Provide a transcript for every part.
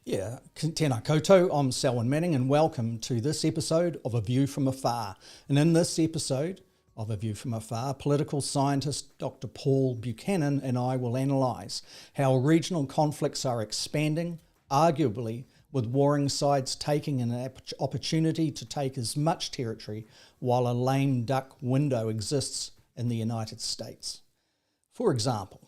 Yeah, tēnā koutou, I'm Selwyn Manning and welcome to this episode of A View From Afar. And in this episode of A View From Afar, political scientist Dr. Paul Buchanan and I will analyse how regional conflicts are expanding, arguably with warring sides taking an opportunity to take as much territory while a lame duck window exists in the United States. For example,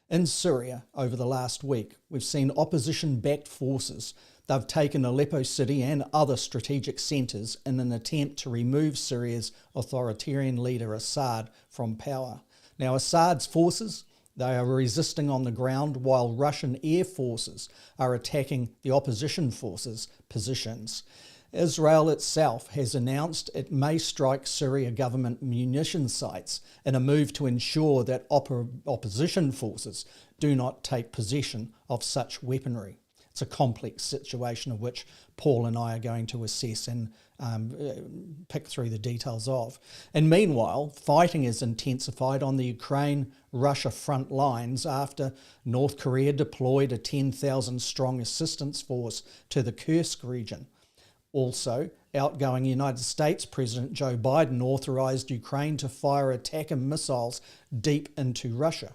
in Syria, over the last week, we've seen opposition-backed forces. They've taken Aleppo city and other strategic centres in an attempt to remove Syria's authoritarian leader Assad from power. Now, Assad's forces, they are resisting on the ground while Russian air forces are attacking the opposition forces' positions. Israel itself has announced it may strike Syria government munition sites in a move to ensure that opposition forces do not take possession of such weaponry. It's a complex situation of which Paul and I are going to assess and pick through the details of. And meanwhile, fighting is intensified on the Ukraine-Russia front lines after North Korea deployed a 10,000 strong assistance force to the Kursk region. Also, outgoing United States President Joe Biden authorised Ukraine to fire attacker missiles deep into Russia.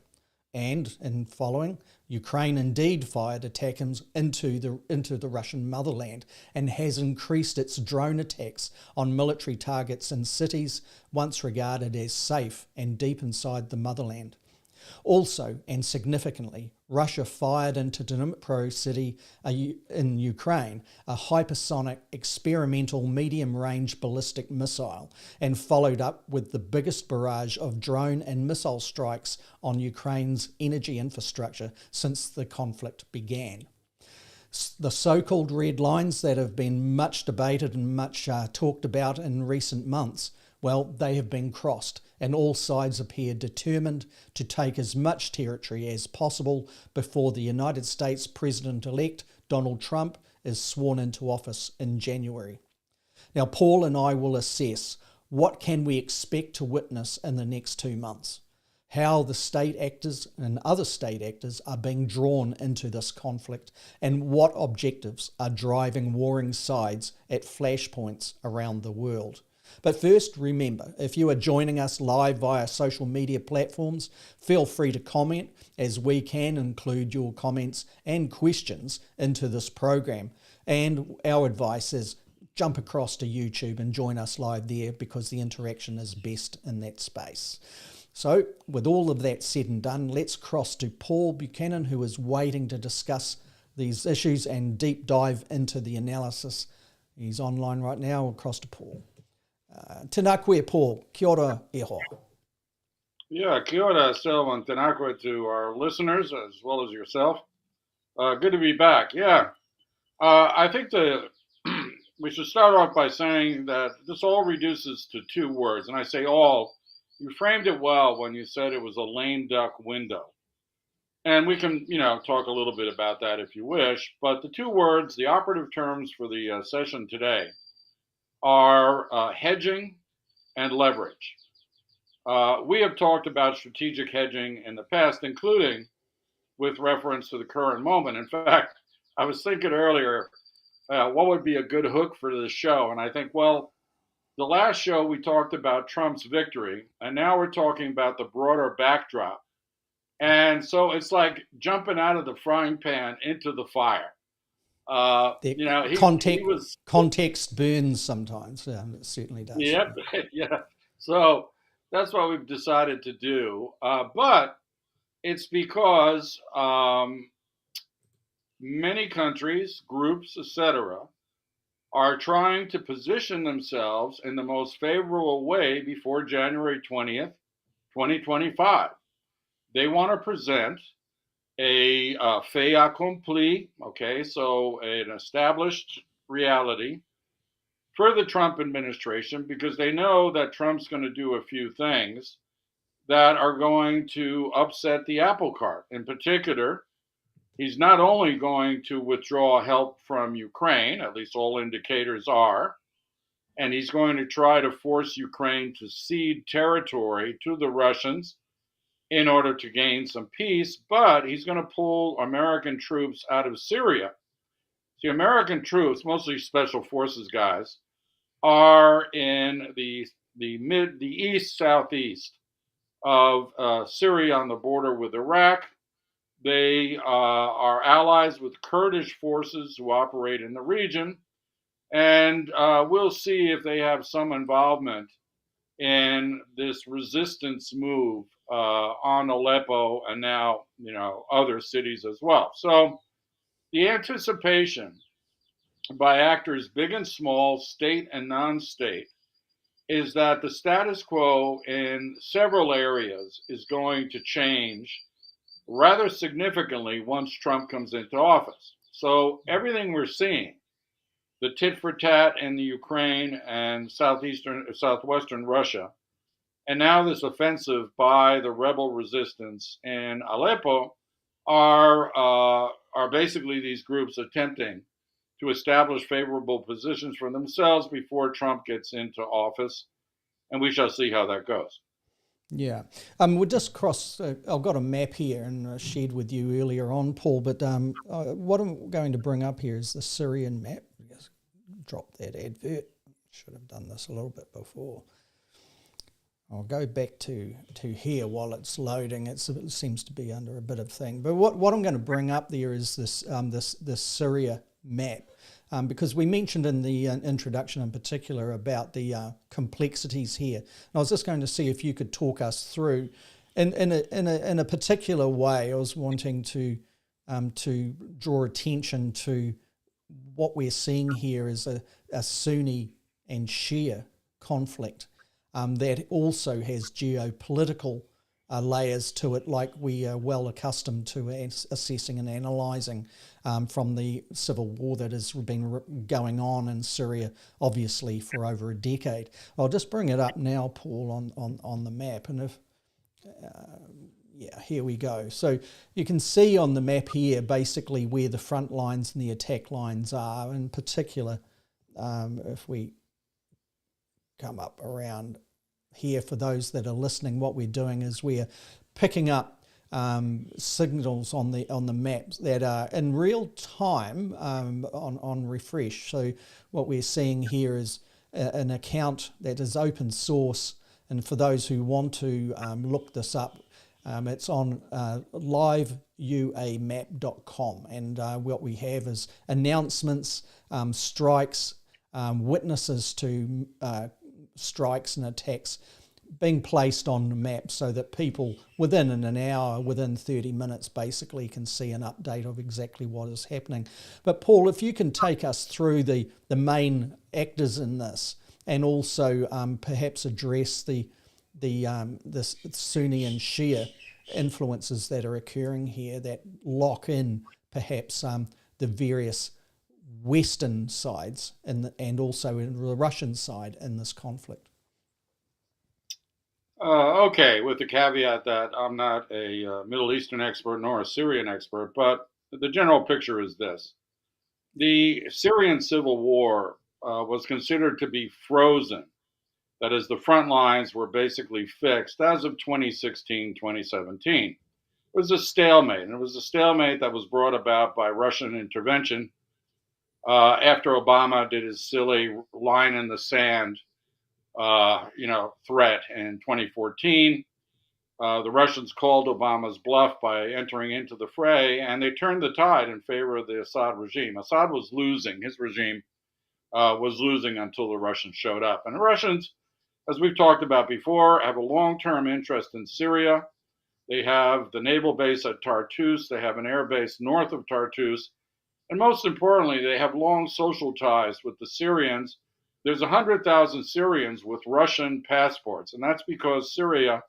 And in following, Ukraine indeed fired attackers into the Russian motherland and has increased its drone attacks on military targets in cities once regarded as safe and deep inside the motherland. Also, and significantly, Russia fired into Dnipro city in Ukraine a hypersonic experimental medium-range ballistic missile and followed up with the biggest barrage of drone and missile strikes on Ukraine's energy infrastructure since the conflict began. The so-called red lines that have been much debated and much talked about in recent months, well, they have been crossed and all sides appear determined to take as much territory as possible before the United States President-elect Donald Trump is sworn into office in January. Now, Paul and I will assess what can we expect to witness in the next 2 months, how the state actors and other state actors are being drawn into this conflict, and what objectives are driving warring sides at flashpoints around the world. But first, remember, if you are joining us live via social media platforms, feel free to comment, as we can include your comments and questions into this program. And our advice is jump across to YouTube and join us live there because the interaction is best in that space. So, with all of that said and done, let's cross to Paul Buchanan, who is waiting to discuss these issues and deep dive into the analysis. He's online right now. Across to Paul. Tēnā koe, Paul. Kia ora e hoa. Yeah, kia ora, Selwyn. Tēnā koe to our listeners as well as yourself. Good to be back. Yeah, I think we should start off by saying that this all reduces to 2 words. And I say all. You framed it well when you said it was a lame duck window. And we can, talk a little bit about that if you wish. But the 2 words, the operative terms for the session today, are hedging and leverage. We have talked about strategic hedging in the past, including with reference to the current moment. In fact, I was thinking earlier, what would be a good hook for this show? And I think, well, the last show we talked about Trump's victory, and now we're talking about the broader backdrop. And so it's like jumping out of the frying pan into the fire. Context burns sometimes. It certainly does. Yep, yeah. So that's what we've decided to do. But it's because many countries, groups, etc., are trying to position themselves in the most favorable way before January 20th, 2025. They want to present a fait accompli, okay, so an established reality for the Trump administration because they know that Trump's going to do a few things that are going to upset the apple cart. In particular, he's not only going to withdraw help from Ukraine, at least all indicators are, and he's going to try to force Ukraine to cede territory to the Russians in order to gain some peace, but he's going to pull American troops out of Syria See, American troops, mostly special forces guys, are in the east southeast of Syria on the border with Iraq. They are allies with Kurdish forces who operate in the region, and we'll see if they have some involvement in this resistance move on Aleppo and now, other cities as well. So the anticipation by actors big and small, state and non-state, is that the status quo in several areas is going to change rather significantly once Trump comes into office. So everything we're seeing, the tit for tat in the Ukraine and southwestern Russia, and now this offensive by the rebel resistance in Aleppo, are basically these groups attempting to establish favorable positions for themselves before Trump gets into office, and we shall see how that goes. Yeah, we'll just cross. I've got a map here and shared with you earlier on, Paul. But what I'm going to bring up here is the Syrian map. Just drop that advert. Should have done this a little bit before. I'll go back to here while it's loading. It seems to be under a bit of thing. But what I'm going to bring up there is this this Syria map. Because we mentioned in the introduction in particular about the complexities here. And I was just going to see if you could talk us through, in a particular way. I was wanting to draw attention to what we're seeing here is a Sunni and Shia conflict that also has geopolitical layers to it, like we are well accustomed to assessing and analysing from the civil war that has been going on in Syria, obviously, for over a decade. I'll just bring it up now, Paul, on the map. And if, here we go. So you can see on the map here basically where the front lines and the attack lines are. In particular, if we come up around here, for those that are listening, what we're doing is we're picking up signals on the maps that are in real time on refresh. So what we're seeing here is an account that is open source, and for those who want to look this up, it's on liveuamap.com, and what we have is announcements, strikes, witnesses to strikes and attacks being placed on the map, so that people within an hour, within 30 minutes, basically can see an update of exactly what is happening. But Paul, if you can take us through the main actors in this, and also perhaps address the Sunni and Shia influences that are occurring here that lock in perhaps the various Western sides and also in the Russian side in this conflict. Okay, with the caveat that I'm not a Middle Eastern expert nor a Syrian expert, but the general picture is this. The Syrian civil war was considered to be frozen. That is, the front lines were basically fixed as of 2016, 2017. It was a stalemate, and it was a stalemate that was brought about by Russian intervention after Obama did his silly line in the sand threat in 2014. The Russians called Obama's bluff by entering into the fray, and they turned the tide in favor of the Assad regime. Assad was losing. His regime was losing until the Russians showed up. And the Russians, as we've talked about before, have a long-term interest in Syria. They have the naval base at Tartus. They have an air base north of Tartus. And most importantly, they have long social ties with the Syrians. There's 100,000 Syrians with Russian passports, and that's because Syria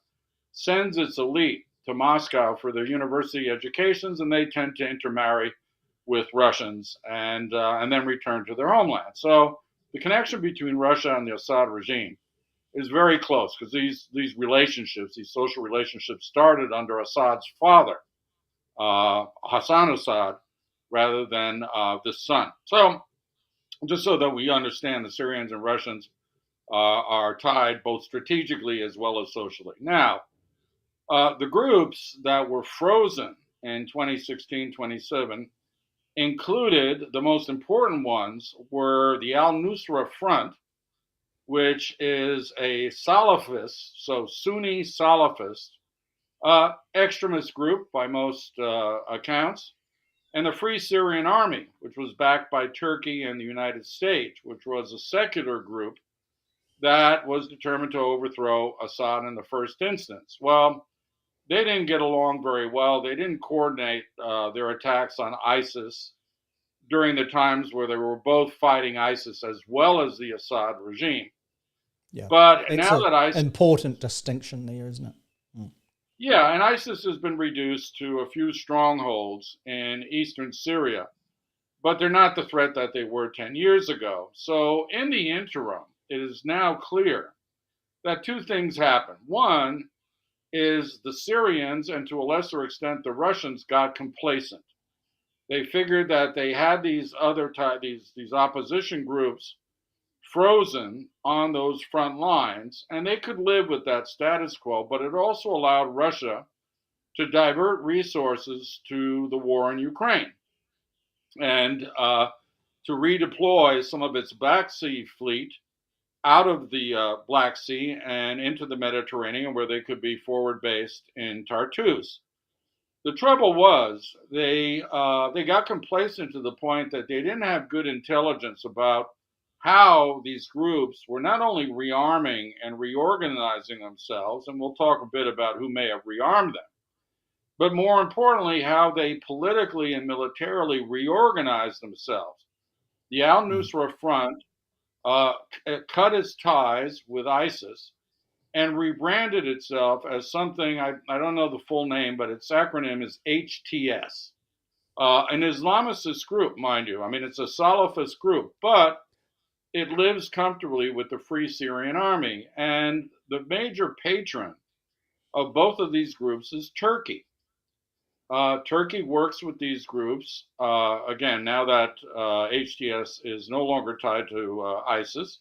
sends its elite to Moscow for their university educations, and they tend to intermarry with Russians and then return to their homeland. So the connection between Russia and the Assad regime is very close, because these relationships, these social relationships, started under Assad's father, Hassan Assad, rather than the son. So just so that we understand, the Syrians and Russians are tied both strategically as well as socially. Now, the groups that were frozen in 2016, 27 included the most important ones were the al-Nusra Front, which is a Salafist, so Sunni Salafist, extremist group by most accounts, and the Free Syrian Army, which was backed by Turkey and the United States, which was a secular group that was determined to overthrow Assad in the first instance. Well, they didn't get along very well. They didn't coordinate their attacks on ISIS during the times where they were both fighting ISIS as well as the Assad regime. Yeah, But that's now that an important distinction there, isn't it? Yeah, and ISIS has been reduced to a few strongholds in eastern Syria, but they're not the threat that they were 10 years ago. So in the interim, it is now clear that two things happen. One is the Syrians, and to a lesser extent the Russians, got complacent. They figured that they had these these opposition groups frozen on those front lines, and they could live with that status quo, but it also allowed Russia to divert resources to the war in Ukraine and to redeploy some of its Black Sea fleet out of the Black Sea and into the Mediterranean, where they could be forward based in Tartus. The trouble was they got complacent to the point that they didn't have good intelligence about how these groups were not only rearming and reorganizing themselves, and we'll talk a bit about who may have rearmed them, but more importantly, how they politically and militarily reorganized themselves. The al-Nusra Front cut its ties with ISIS and rebranded itself as something, I don't know the full name, but its acronym is HTS. An Islamicist group, mind you. I mean, it's a Salafist group, but it lives comfortably with the Free Syrian Army. And the major patron of both of these groups is Turkey. Turkey works with these groups, again, now that HTS is no longer tied to ISIS,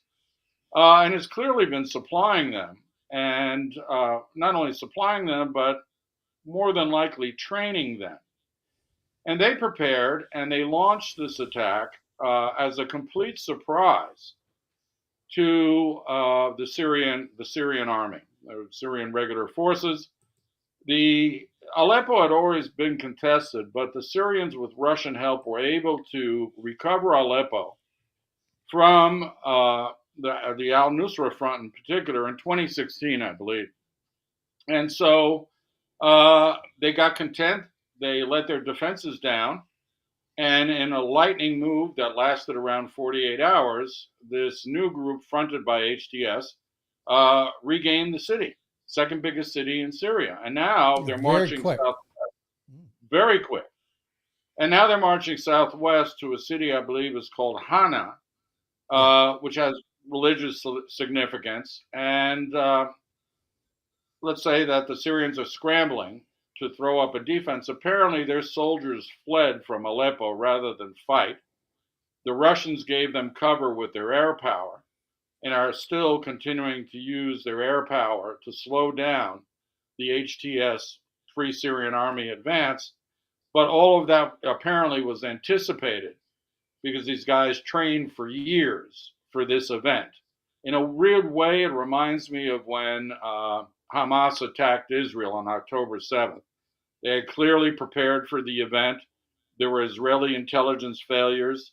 and has clearly been supplying them. And not only supplying them, but more than likely training them. And they prepared and they launched this attack as a complete surprise to the Syrian army, the Syrian regular forces. The Aleppo had always been contested, but the Syrians, with Russian help, were able to recover Aleppo from the al-Nusra Front in particular in 2016, I believe. And so they got content. They let their defenses down. And in a lightning move that lasted around 48 hours, this new group fronted by HTS regained the city, second biggest city in Syria. And now they're marching south, very quick. And now they're marching southwest to a city I believe is called Hana, which has religious significance. And let's say that the Syrians are scrambling to throw up a defense. Apparently, their soldiers fled from Aleppo rather than fight. The Russians gave them cover with their air power and are still continuing to use their air power to slow down the HTS Free Syrian Army advance. But all of that apparently was anticipated because these guys trained for years for this event. In a weird way, it reminds me of when Hamas attacked Israel on October 7th. They had clearly prepared for the event. There were Israeli intelligence failures.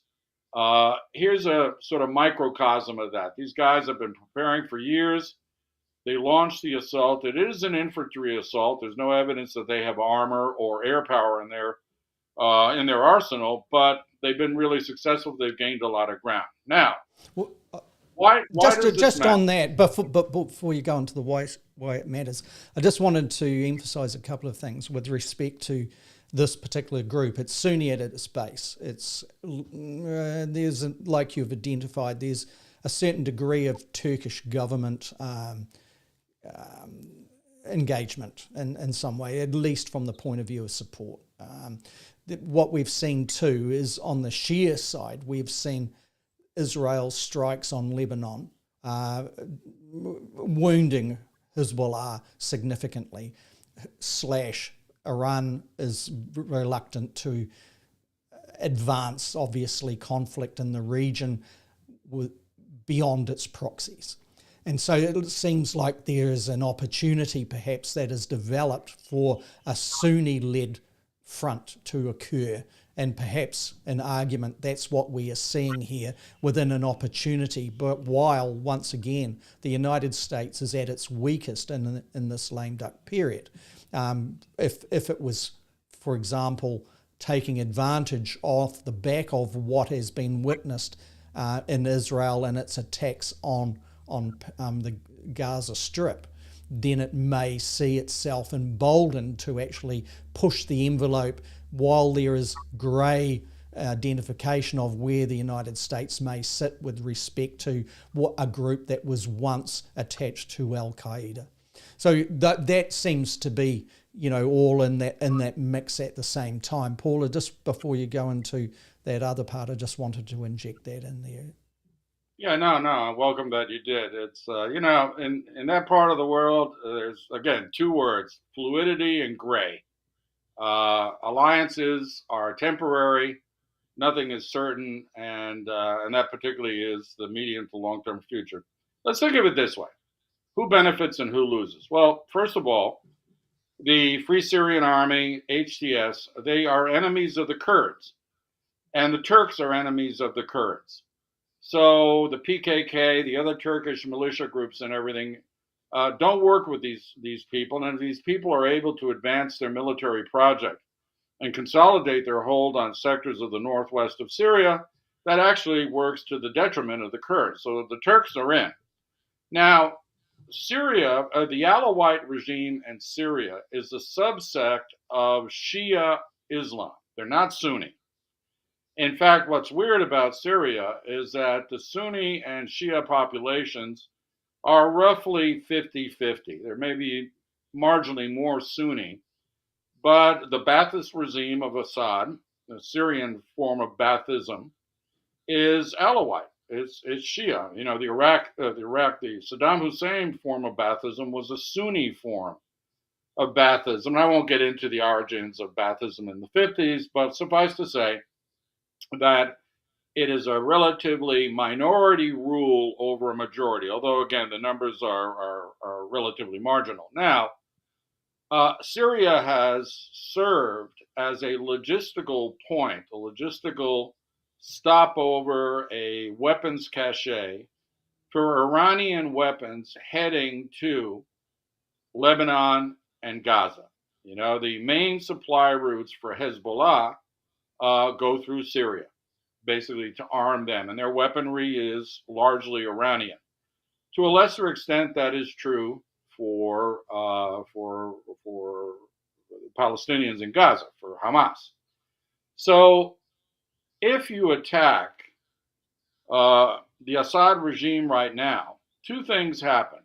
Here's a sort of microcosm of that. These guys have been preparing for years. They launched the assault. It is an infantry assault. There's no evidence that they have armor or air power in their arsenal, but they've been really successful. They've gained a lot of ground. Now, why does this matter? On that, before you go into the why it matters, I just wanted to emphasise a couple of things with respect to this particular group. It's Sunni at its base. It's there's, like you've identified, there's a certain degree of Turkish government engagement in some way, at least from the point of view of support. What we've seen too is on the Shia side, we've seen Israel strikes on Lebanon, wounding Hezbollah significantly, / Iran is reluctant to advance, obviously, conflict in the region beyond its proxies. And so it seems like there is an opportunity perhaps that is developed for a Sunni-led front to occur. And perhaps an argument that's what we are seeing here within an opportunity. But while, once again, the United States is at its weakest in this lame duck period. If it was, for example, taking advantage off the back of what has been witnessed in Israel and its attacks on the Gaza Strip, then it may see itself emboldened to actually push the envelope while there is grey identification of where the United States may sit with respect to a group that was once attached to Al-Qaeda. So that seems to be, all in that mix at the same time. Paula, just before you go into that other part, I just wanted to inject that in there. Yeah, no, I'm welcome that you did. It's, in that part of the world, there's, again, two words, fluidity and gray. Alliances are temporary, nothing is certain, and that particularly is the medium to long-term future. Let's think of it this way. Who benefits and who loses? Well, first of all, the Free Syrian Army, HTS, they are enemies of the Kurds, and the Turks are enemies of the Kurds. So the PKK, the other Turkish militia groups and everything, don't work with these people. And if these people are able to advance their military project and consolidate their hold on sectors of the northwest of Syria, that actually works to the detriment of the Kurds. So the Turks are in. Now, Syria, the Alawite regime in Syria is a subsect of Shia Islam. They're not Sunni. In fact, what's weird about Syria is that the Sunni and Shia populations are roughly 50-50. There may be marginally more Sunni, but the Ba'athist regime of Assad, the Syrian form of Baathism, is Alawite. It's Shia. The Saddam Hussein form of Baathism was a Sunni form of Baathism. I won't get into the origins of Baathism in the 50s, but suffice to say that it is a relatively minority rule over a majority, although, again, the numbers are relatively marginal. Now, Syria has served as a logistical point, a logistical stopover, a weapons cache for Iranian weapons heading to Lebanon and Gaza. The main supply routes for Hezbollah go through Syria, basically to arm them, and their weaponry is largely Iranian. To a lesser extent, that is true for Palestinians in Gaza, for Hamas. So, if you attack the Assad regime right now, two things happen.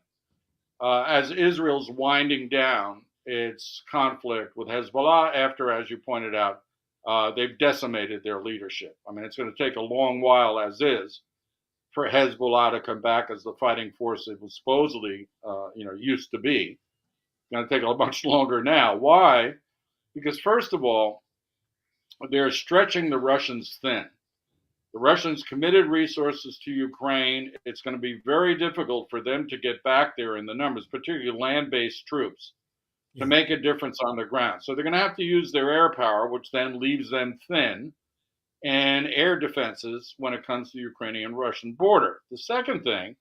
As Israel's winding down its conflict with Hezbollah, after, as you pointed out, they've decimated their leadership. I mean, it's going to take a long while, as is, for Hezbollah to come back as the fighting force it was supposedly, used to be. It's going to take a much longer now. Why? Because, first of all, they're stretching the Russians thin. The Russians committed resources to Ukraine. It's going to be very difficult for them to get back there in the numbers, particularly land-based troops, to make a difference on the ground. So they're going to have to use their air power, which then leaves them thin, and air defenses when it comes to the Ukrainian-Russian border. The second thing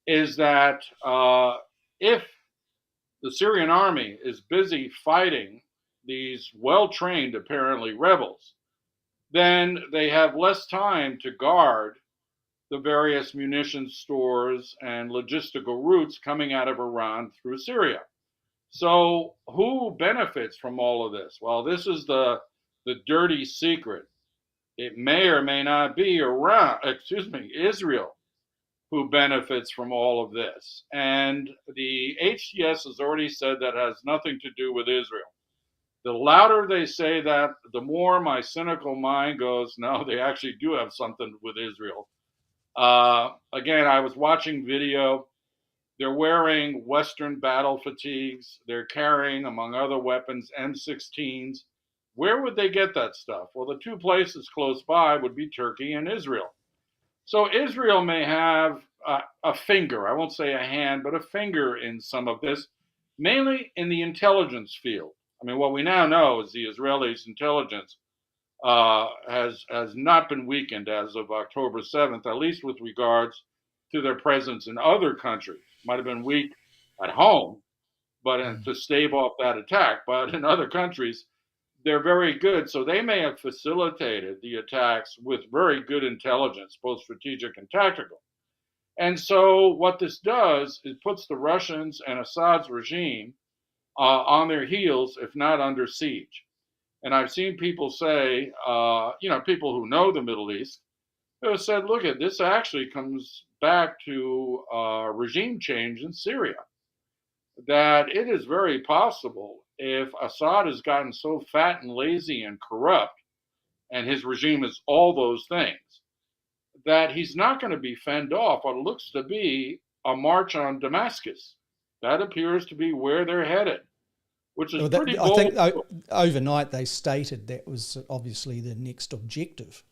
is that if the Syrian army is busy fighting these well-trained, apparently, rebels, then they have less time to guard the various munitions stores and logistical routes coming out of Iran through Syria. So who benefits from all of this? Well, this is the dirty secret. It may or may not be Israel who benefits from all of this. And the HTS has already said that has nothing to do with Israel. The louder they say that, the more my cynical mind goes, no, they actually do have something with Israel. Again, I was watching video. They're wearing Western battle fatigues. They're carrying, among other weapons, M16s, Where would they get that stuff? Well, the two places close by would be Turkey and Israel. So Israel may have a finger, I won't say a hand, but a finger in some of this, mainly in the intelligence field. I mean, what we now know is the Israelis' intelligence has not been weakened as of October 7th, at least with regards to their presence in other countries. Might have been weak at home, but to stave off that attack. But in other countries, they're very good. So they may have facilitated the attacks with very good intelligence, both strategic and tactical. And so what this does is puts the Russians and Assad's regime on their heels, if not under siege. And I've seen people say, people who know the Middle East, who have said, look, this actually comes back to regime change in Syria. That it is very possible if Assad has gotten so fat and lazy and corrupt, and his regime is all those things, that he's not going to be fended off what looks to be a march on Damascus. That appears to be where they're headed, which is pretty bold. I think overnight they stated that was obviously the next objective.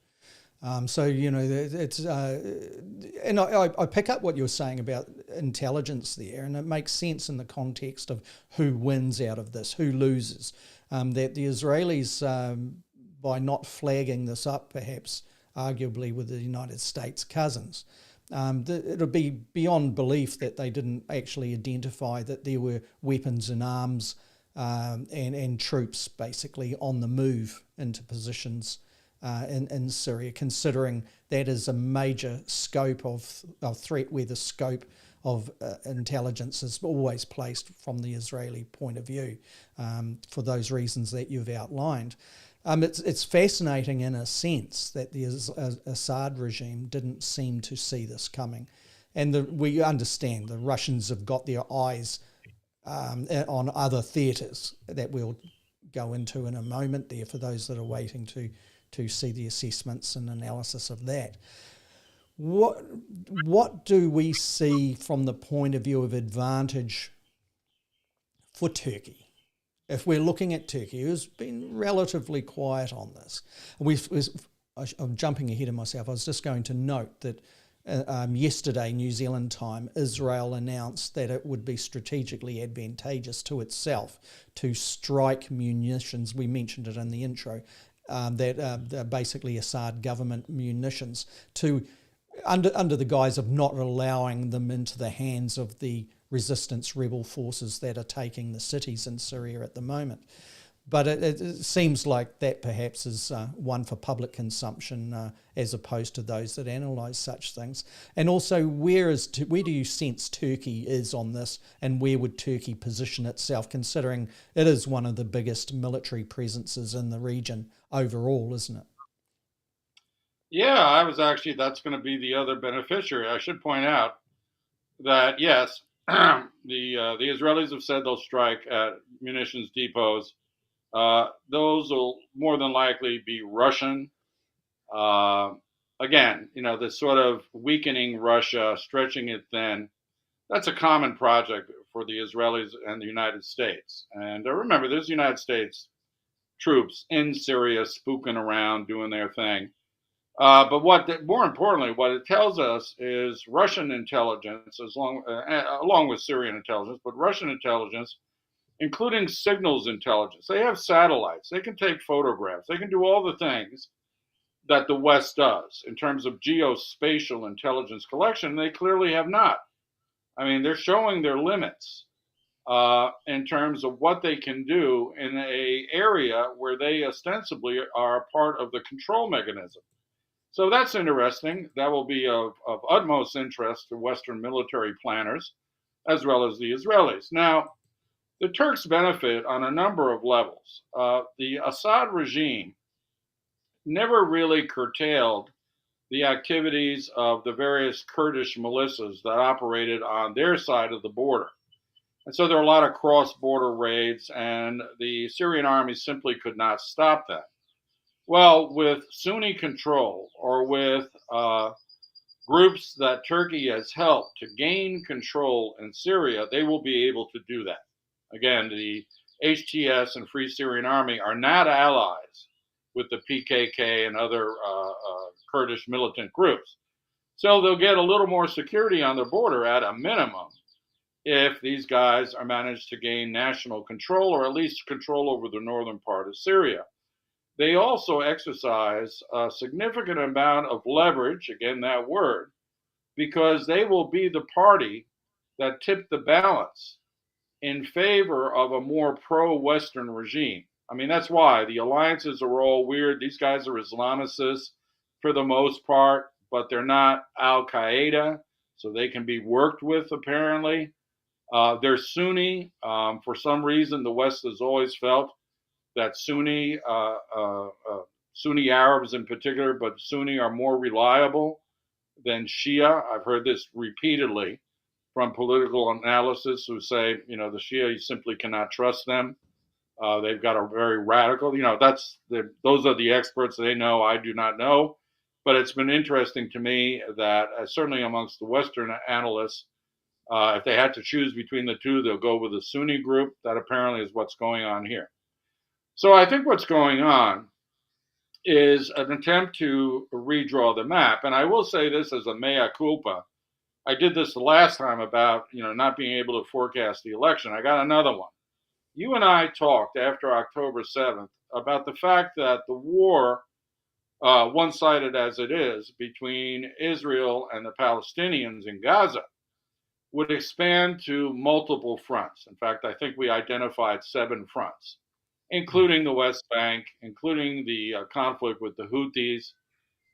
So, it's, and I pick up what you're saying about intelligence there, and it makes sense in the context of who wins out of this, who loses. That the Israelis, by not flagging this up, perhaps arguably with the United States cousins, it'll be beyond belief that they didn't actually identify that there were weapons and arms and troops basically on the move into positions in Syria, considering that is a major scope of threat where the scope of intelligence is always placed from the Israeli point of view, for those reasons that you've outlined. It's fascinating in a sense that the Assad regime didn't seem to see this coming. And we understand the Russians have got their eyes on other theatres that we'll go into in a moment there for those that are waiting to see the assessments and analysis of that. What do we see from the point of view of advantage for Turkey? If we're looking at Turkey, who's been relatively quiet on this. I'm jumping ahead of myself. I was just going to note that yesterday, New Zealand time, Israel announced that it would be strategically advantageous to itself to strike munitions. We mentioned it in the intro. That basically Assad government munitions to under the guise of not allowing them into the hands of the resistance rebel forces that are taking the cities in Syria at the moment. But it seems like that perhaps is one for public consumption as opposed to those that analyse such things. And also, where do you sense Turkey is on this, and where would Turkey position itself, considering it is one of the biggest military presences in the region overall, isn't it? Yeah, that's going to be the other beneficiary. I should point out that, yes, the Israelis have said they'll strike at munitions depots. Those will more than likely be Russian. Again, this sort of weakening Russia, stretching it thin, that's a common project for the Israelis and the United States. And remember, there's United States troops in Syria spooking around, doing their thing. But more importantly, what it tells us is Russian intelligence, along with Syrian intelligence, but Russian intelligence, including signals intelligence. They have satellites. They can take photographs. They can do all the things that the West does in terms of geospatial intelligence collection. They clearly have not. I mean, they're showing their limits in terms of what they can do in an area where they ostensibly are part of the control mechanism. So that's interesting. That will be of utmost interest to Western military planners, as well as the Israelis. Now, the Turks benefit on a number of levels. The Assad regime never really curtailed the activities of the various Kurdish militias that operated on their side of the border. And so there are a lot of cross-border raids, and the Syrian army simply could not stop that. Well, with Sunni control, or with groups that Turkey has helped to gain control in Syria, they will be able to do that. Again, the HTS and Free Syrian Army are not allies with the PKK and other Kurdish militant groups. So they'll get a little more security on their border at a minimum if these guys are managed to gain national control, or at least control over the northern part of Syria. They also exercise a significant amount of leverage, again, that word, because they will be the party that tipped the balance in favor of a more pro-Western regime. I mean, that's why the alliances are all weird. These guys are Islamicists for the most part, but they're not Al-Qaeda, so they can be worked with, apparently. They're Sunni. For some reason, the West has always felt that Sunni Arabs in particular, but Sunni are more reliable than Shia. I've heard this repeatedly from political analysts who say, the Shia, you simply cannot trust them. They've got a very radical, those are the experts. They know, I do not know. But it's been interesting to me that certainly amongst the Western analysts, if they had to choose between the two, they'll go with the Sunni group. That apparently is what's going on here. So I think what's going on is an attempt to redraw the map. And I will say this as a mea culpa. I did this the last time about, not being able to forecast the election. I got another one. You and I talked after October 7th about the fact that the war, one-sided as it is, between Israel and the Palestinians in Gaza would expand to multiple fronts. In fact, I think we identified 7 fronts, including the West Bank, including the conflict with the Houthis,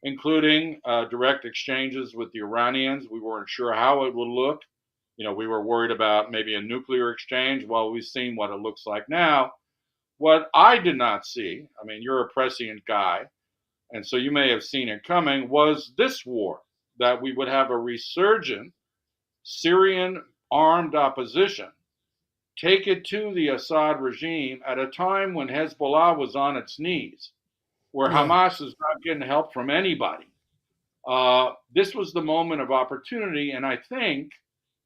including direct exchanges with the Iranians. We weren't sure how it would look. We were worried about maybe a nuclear exchange. Well, we've seen what it looks like now. What I did not see, I mean, you're a prescient guy, and so you may have seen it coming, was this war, that we would have a resurgent Syrian armed opposition take it to the Assad regime at a time when Hezbollah was on its knees, where Hamas is not getting help from anybody. This was the moment of opportunity, and I think,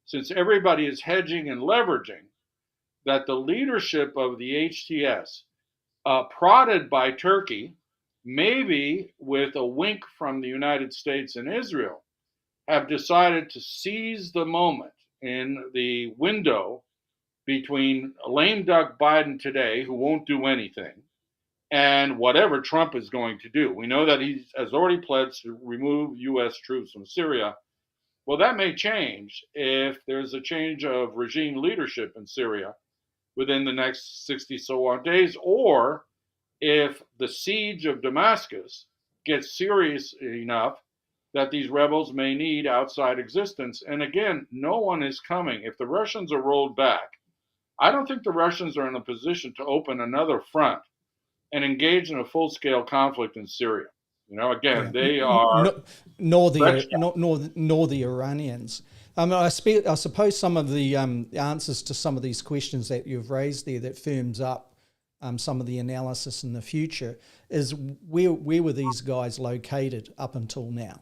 since everybody is hedging and leveraging, that the leadership of the HTS, prodded by Turkey, maybe with a wink from the United States and Israel, have decided to seize the moment in the window between lame duck Biden today, who won't do anything, and whatever Trump is going to do. We know that he has already pledged to remove U.S. troops from Syria. Well, that may change if there's a change of regime leadership in Syria within the next 60 so on days, or if the siege of Damascus gets serious enough that these rebels may need outside existence. And again, no one is coming. If the Russians are rolled back, I don't think the Russians are in a position to open another front and engage in a full-scale conflict in Syria. Again, they are nor the Iranians. I suppose some of the answers to some of these questions that you've raised there that firms up some of the analysis in the future is where were these guys located up until now?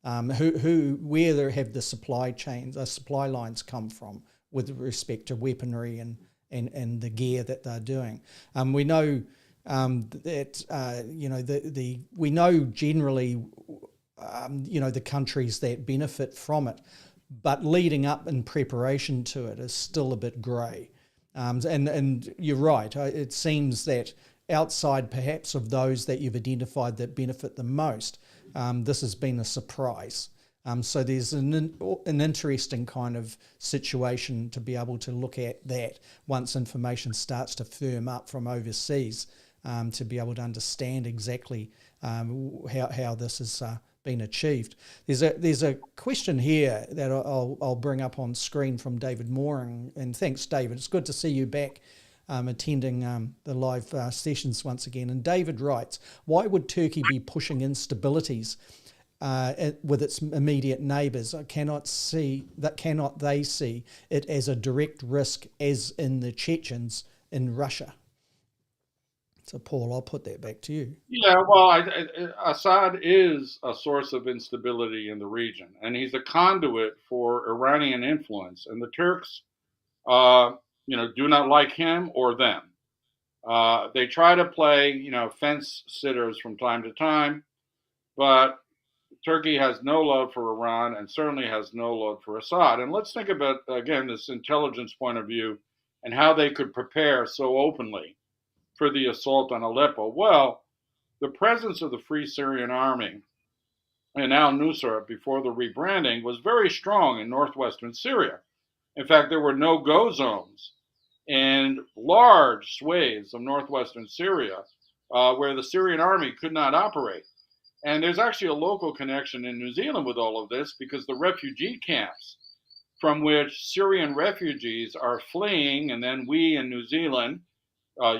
Where have the supply lines come from with respect to weaponry and the gear that they're doing? We know that we know generally the countries that benefit from it, but leading up in preparation to it is still a bit grey. And you're right. It seems that outside perhaps of those that you've identified that benefit the most, this has been a surprise. So there's an interesting kind of situation to be able to look at that once information starts to firm up from overseas, to be able to understand exactly how this has been achieved. There's a question here that I'll bring up on screen from David Mooring, and thanks, David. It's good to see you back attending the live sessions once again. And David writes, why would Turkey be pushing instabilities with its immediate neighbours? Cannot they see it as a direct risk, as in the Chechens in Russia? So, Paul, I'll put that back to you. Yeah, well, Assad is a source of instability in the region, and he's a conduit for Iranian influence. And the Turks, do not like him or them. They try to play, fence sitters from time to time, but Turkey has no love for Iran and certainly has no love for Assad. And let's think about, again, this intelligence point of view and how they could prepare so openly for the assault on Aleppo. Well, the presence of the Free Syrian Army in al-Nusra before the rebranding was very strong in northwestern Syria. In fact, there were no-go zones in large swathes of northwestern Syria where the Syrian army could not operate. And there's actually a local connection in New Zealand with all of this because the refugee camps from which Syrian refugees are fleeing, and then we in New Zealand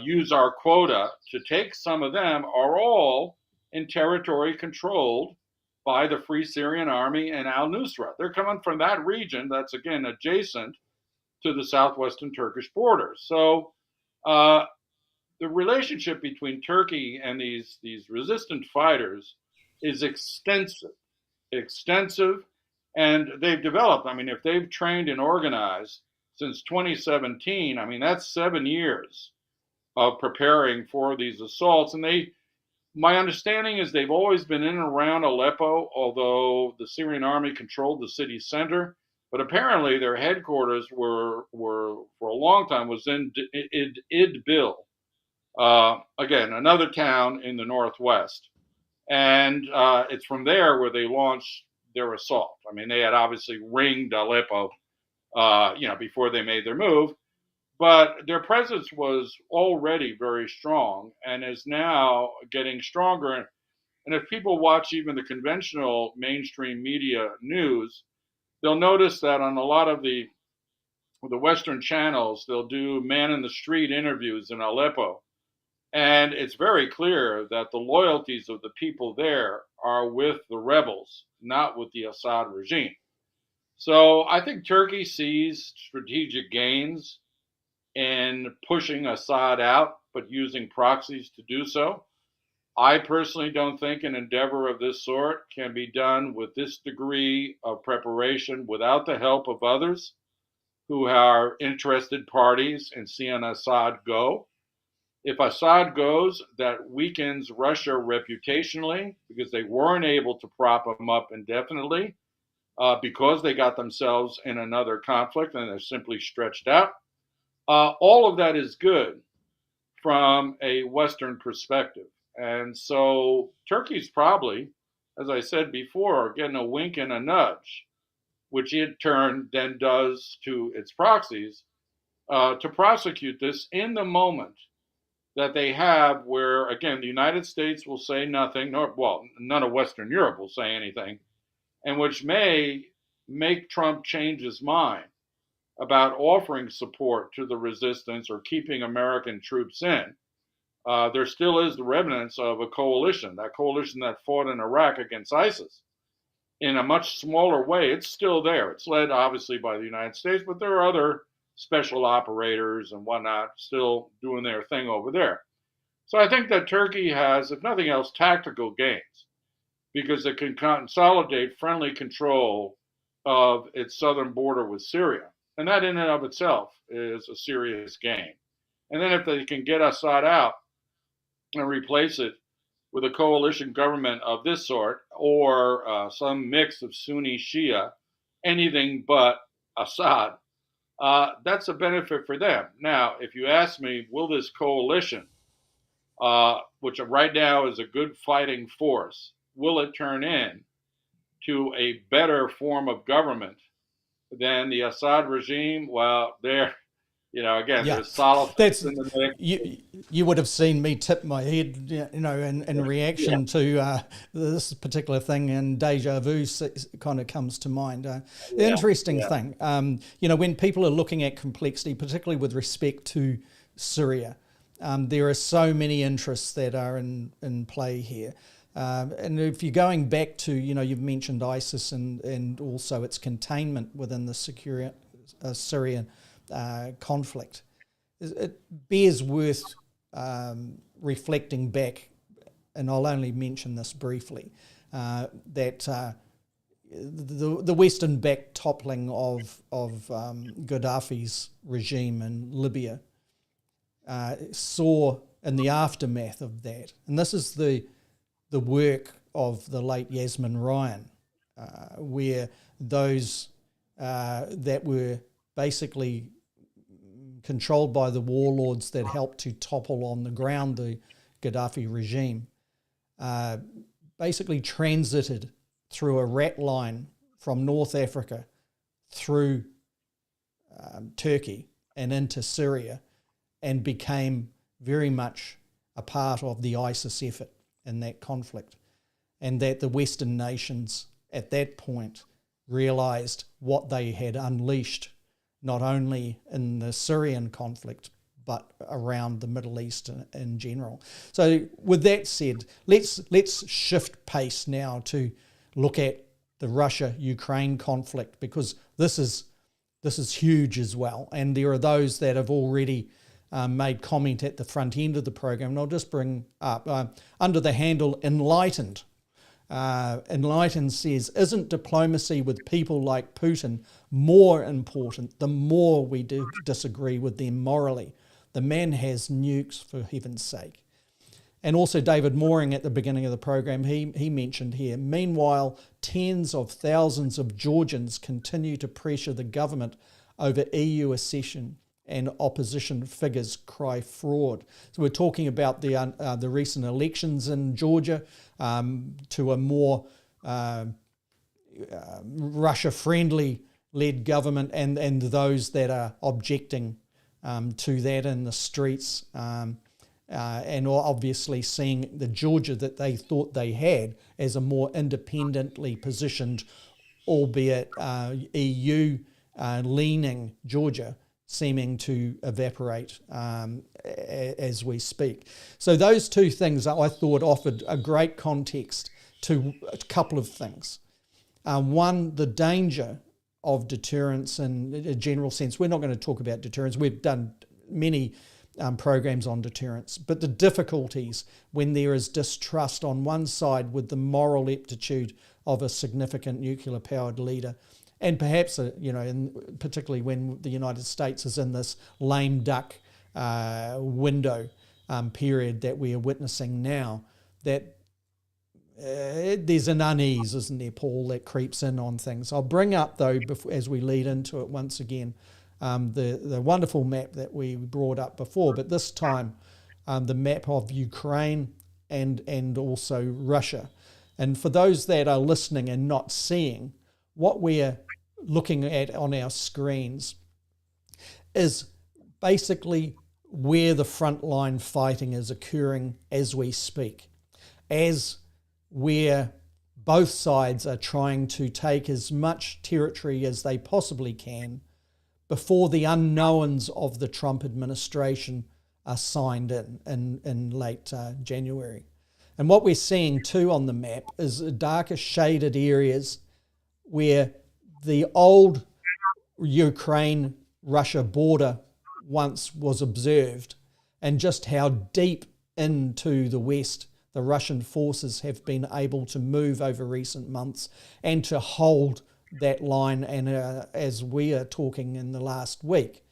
use our quota to take some of them, are all in territory controlled by the Free Syrian Army and al-Nusra. They're coming from that region that's, again, adjacent to the southwestern Turkish border. So the relationship between Turkey and these resistant fighters is extensive, and they've developed. I mean, if they've trained and organized since 2017, I mean, that's 7 years of preparing for these assaults. And my understanding is they've always been in and around Aleppo, although the Syrian army controlled the city center. But apparently their headquarters were for a long time was in Idbil, again, another town in the northwest. And it's from there where they launched their assault. I mean, they had obviously ringed Aleppo, before they made their move. But their presence was already very strong and is now getting stronger. And if people watch even the conventional mainstream media news, they'll notice that on a lot of the Western channels, they'll do man in the street interviews in Aleppo. And it's very clear that the loyalties of the people there are with the rebels, not with the Assad regime. So I think Turkey sees strategic gains in pushing Assad out, but using proxies to do so. I personally don't think an endeavor of this sort can be done with this degree of preparation without the help of others who are interested parties in seeing Assad go. If Assad goes, that weakens Russia reputationally because they weren't able to prop him up indefinitely because they got themselves in another conflict and they're simply stretched out. All of that is good from a Western perspective. And so Turkey's probably, as I said before, getting a wink and a nudge, which in turn then does to its proxies to prosecute this in the moment that they have where, again, the United States will say nothing, none of Western Europe will say anything, and which may make Trump change his mind about offering support to the resistance or keeping American troops in. There still is the remnants of a coalition, that coalition that fought in Iraq against ISIS. In a much smaller way, it's still there. It's led, obviously, by the United States, but there are other special operators and whatnot still doing their thing over there. So I think that Turkey has, if nothing else, tactical gains because it can consolidate friendly control of its southern border with Syria. And that in and of itself is a serious gain. And then if they can get Assad out and replace it with a coalition government of this sort or some mix of Sunni Shia, anything but Assad, that's a benefit for them. Now, if you ask me, will this coalition, which right now is a good fighting force, will it turn in to a better form of government than the Assad regime? Well, again, Yeah, there's solid that's in the mix. you would have seen me tip my head, in reaction to this particular thing, and deja vu kind of comes to mind. The interesting thing, when people are looking at complexity, particularly with respect to Syria, there are so many interests that are in play here. And if you're going back to, you've mentioned ISIS and also its containment within the Syrian conflict, it bears worth reflecting back, and I'll only mention this briefly, that the Western back toppling of Gaddafi's regime in Libya saw in the aftermath of that, and this is the work of the late Yasmin Ryan, where those that were basically controlled by the warlords that helped to topple on the ground the Gaddafi regime, basically transited through a rat line from North Africa through Turkey and into Syria, and became very much a part of the ISIS effort in that conflict, and that the Western nations at that point realised what they had unleashed, not only in the Syrian conflict, but around the Middle East in general. So with that said, let's shift pace now to look at the Russia-Ukraine conflict, because this is huge as well. And there are those that have already made comment at the front end of the program, and I'll just bring up, under the handle Enlightened. Enlightened says, isn't diplomacy with people like Putin more important the more we disagree with them morally? The man has nukes, for heaven's sake. And also David Mooring at the beginning of the program, he mentioned here, meanwhile, tens of thousands of Georgians continue to pressure the government over EU accession, and opposition figures cry fraud. So we're talking about the recent elections in Georgia, to a more Russia-friendly led government, and those that are objecting to that in the streets, and obviously seeing the Georgia that they thought they had as a more independently positioned, albeit EU-leaning Georgia, seeming to evaporate as we speak. So those two things I thought offered a great context to a couple of things. One, the danger of deterrence in a general sense. We're not going to talk about deterrence. We've done many programs on deterrence, but the difficulties when there is distrust on one side with the moral aptitude of a significant nuclear-powered leader, and perhaps, particularly when the United States is in this lame duck window period that we are witnessing now, that there's an unease, isn't there, Paul, that creeps in on things. I'll bring up, though, as we lead into it once again, the wonderful map that we brought up before, but this time the map of Ukraine and also Russia. And for those that are listening and not seeing, what we're looking at on our screens is basically where the frontline fighting is occurring as we speak, as where both sides are trying to take as much territory as they possibly can before the unknowns of the Trump administration are signed in late January. And what we're seeing too on the map is darker shaded areas where the old Ukraine-Russia border once was observed, and just how deep into the west the Russian forces have been able to move over recent months and to hold that line, and as we are talking in the last week,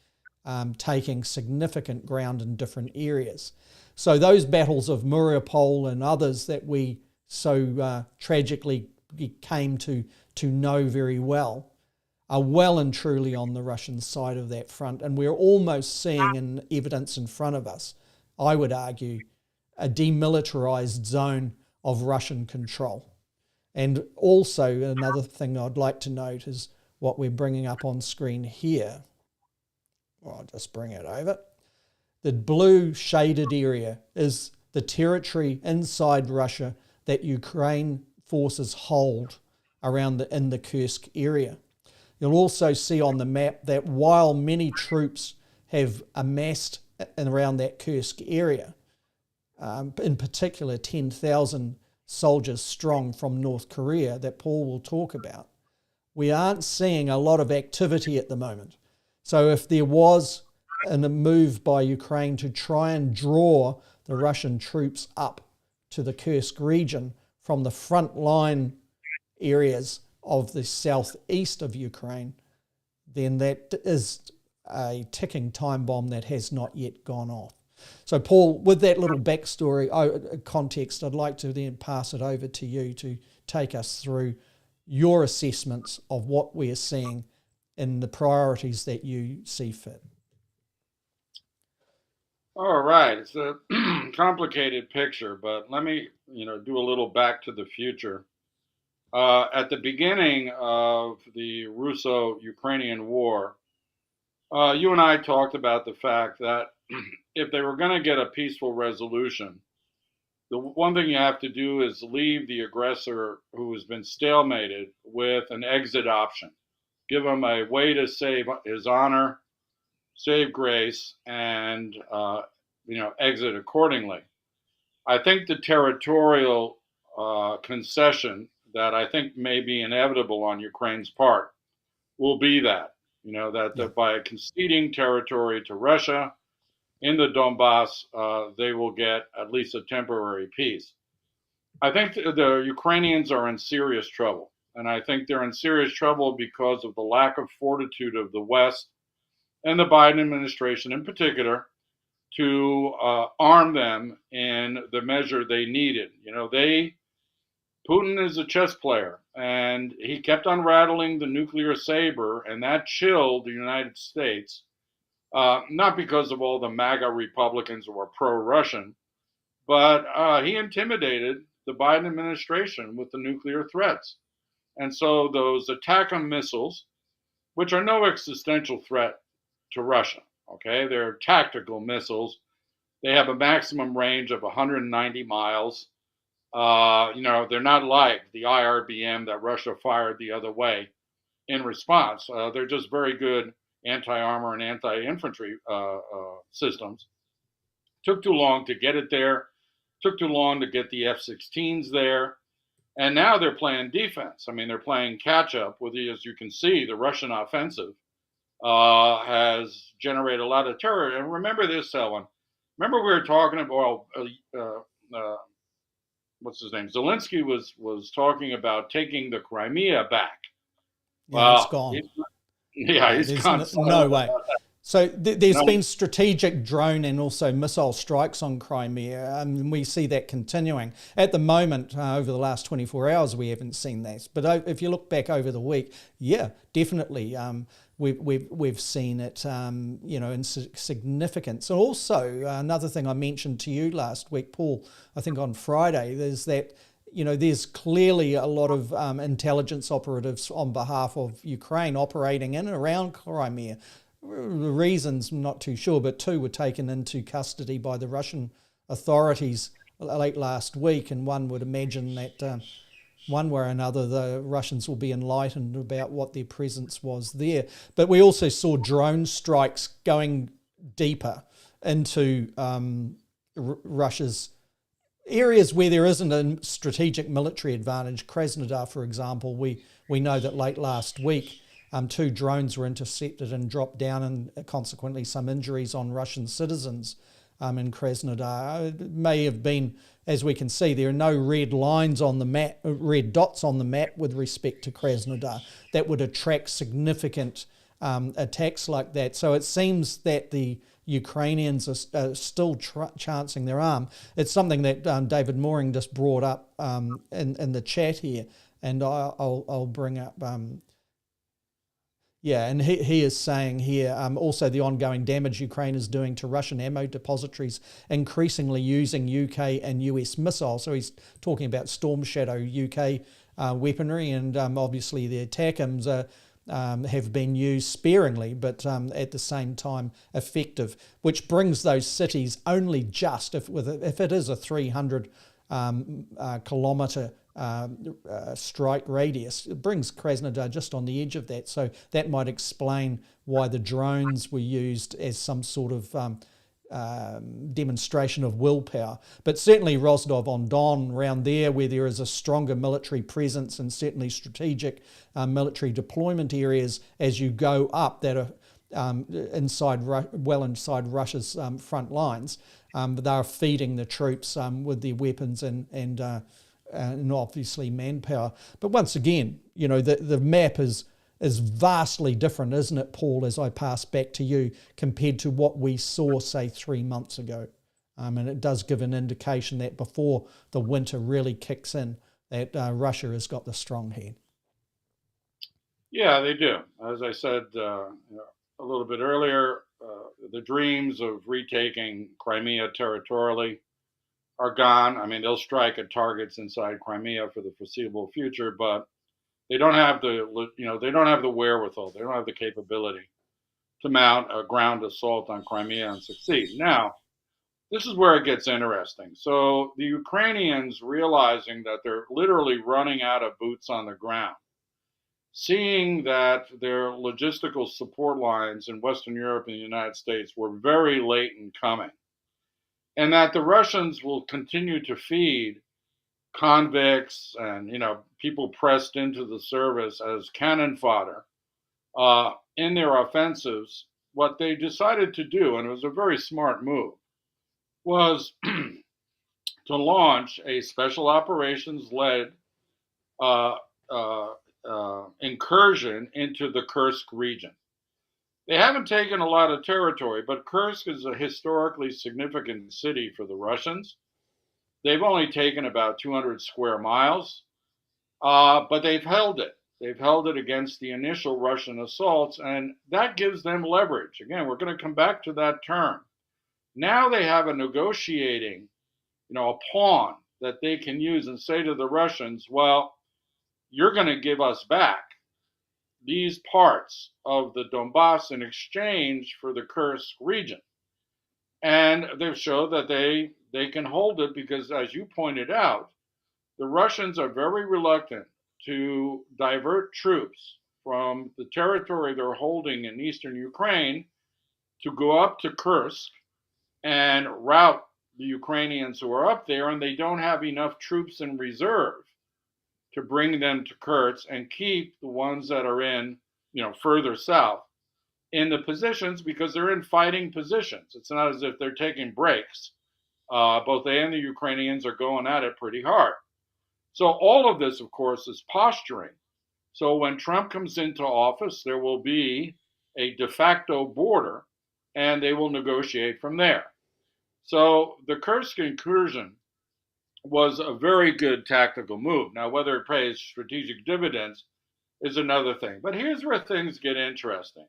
taking significant ground in different areas. So those battles of Mariupol and others that we so tragically came to know very well are well and truly on the Russian side of that front. And we're almost seeing in evidence in front of us, I would argue, a demilitarized zone of Russian control. And also another thing I'd like to note is what we're bringing up on screen here. I'll just bring it over. The blue shaded area is the territory inside Russia that Ukraine forces hold around in the Kursk area. You'll also see on the map that while many troops have amassed around that Kursk area, in particular 10,000 soldiers strong from North Korea that Paul will talk about, we aren't seeing a lot of activity at the moment. So if there was a move by Ukraine to try and draw the Russian troops up to the Kursk region from the front line areas of the southeast of Ukraine, then that is a ticking time bomb that has not yet gone off. So, Paul, with that little backstory context, I'd like to then pass it over to you to take us through your assessments of what we're seeing in the priorities that you see fit. All right, it's a complicated picture, but let me, do a little back to the future. At the beginning of the Russo-Ukrainian war, you and I talked about the fact that if they were going to get a peaceful resolution, the one thing you have to do is leave the aggressor who has been stalemated with an exit option. Give him a way to save his honor, save grace, and exit accordingly. I think the territorial concession that I think may be inevitable on Ukraine's part will be that, by conceding territory to Russia in the Donbass, they will get at least a temporary peace. I think the Ukrainians are in serious trouble. And I think they're in serious trouble because of the lack of fortitude of the West and the Biden administration in particular to arm them in the measure they needed. Putin is a chess player, and he kept on rattling the nuclear saber, and that chilled the United States, not because of all the MAGA Republicans who are pro-Russian, but he intimidated the Biden administration with the nuclear threats. And so those ATACMS missiles, which are no existential threat to Russia, okay? They're tactical missiles. They have a maximum range of 190 miles. They're not like the IRBM that Russia fired the other way in response. They're just very good anti-armor and anti-infantry systems. Took too long to get it there. Took too long to get the F-16s there. And now they're playing defense. I mean, they're playing catch-up with as you can see, the Russian offensive has generated a lot of terror. And remember this, Selwyn. Remember we were talking about, what's his name? Zelensky was talking about taking the Crimea back. Yeah, it's gone. He's gone. No way. So there's been strategic drone and also missile strikes on Crimea, and we see that continuing. At the moment, over the last 24 hours, we haven't seen that. But if you look back over the week, yeah, definitely, we've seen it, in significance. And also, another thing I mentioned to you last week, Paul, I think on Friday, there's that. There's clearly a lot of intelligence operatives on behalf of Ukraine operating in and around Crimea. The reasons, I'm not too sure, but 2 were taken into custody by the Russian authorities late last week, and one would imagine that one way or another the Russians will be enlightened about what their presence was there. But we also saw drone strikes going deeper into Russia's areas where there isn't a strategic military advantage. Krasnodar, for example, we know that late last week 2 drones were intercepted and dropped down, and consequently some injuries on Russian citizens in Krasnodar. It may have been, as we can see, there are no red lines on the map, red dots on the map with respect to Krasnodar that would attract significant attacks like that. So it seems that the Ukrainians are still chancing their arm. It's something that David Mooring just brought up in the chat here, and I'll bring up. And he is saying here also the ongoing damage Ukraine is doing to Russian ammo depositories, increasingly using UK and US missiles. So he's talking about Storm Shadow UK weaponry, and obviously the ATACMS have been used sparingly, but at the same time effective, which brings those cities only just, if it is a 300 kilometre strike radius, it brings Krasnodar just on the edge of that. So that might explain why the drones were used as some sort of demonstration of willpower. But certainly Rostov-on-Don, around there where there is a stronger military presence and certainly strategic military deployment areas as you go up that are inside Russia's front lines, but they are feeding the troops with their weapons and obviously manpower. But once again, the map is is vastly different, isn't it, Paul, as I pass back to you, compared to what we saw, say, 3 months ago. And it does give an indication that before the winter really kicks in, that Russia has got the strong hand. Yeah, they do. As I said a little bit earlier, the dreams of retaking Crimea territorially are gone. I mean, they'll strike at targets inside Crimea for the foreseeable future, but they don't have they don't have the wherewithal. They don't have the capability to mount a ground assault on Crimea and succeed. Now, this is where it gets interesting. So the Ukrainians, realizing that they're literally running out of boots on the ground, seeing that their logistical support lines in Western Europe and the United States were very late in coming, and that the Russians will continue to feed convicts and people pressed into the service as cannon fodder in their offensives, what they decided to do, and it was a very smart move, was to launch a special operations led uh, incursion into the Kursk region. They haven't taken a lot of territory, but Kursk is a historically significant city for the Russians. They've only taken about 200 square miles, but they've held it. They've held it against the initial Russian assaults, and that gives them leverage. Again, we're going to come back to that term. Now they have a negotiating, a pawn that they can use and say to the Russians, well, you're going to give us back these parts of the Donbass in exchange for the Kursk region. And they've showed that they can hold it because, as you pointed out, the Russians are very reluctant to divert troops from the territory they're holding in eastern Ukraine to go up to Kursk and rout the Ukrainians who are up there, and they don't have enough troops in reserve to bring them to Kursk and keep the ones that are in, further south in the positions, because they're in fighting positions. It's not as if they're taking breaks. Both they and the Ukrainians are going at it pretty hard. So all of this, of course, is posturing. So when Trump comes into office, there will be a de facto border, and they will negotiate from there. So the Kursk incursion was a very good tactical move. Now, whether it pays strategic dividends is another thing. But here's where things get interesting.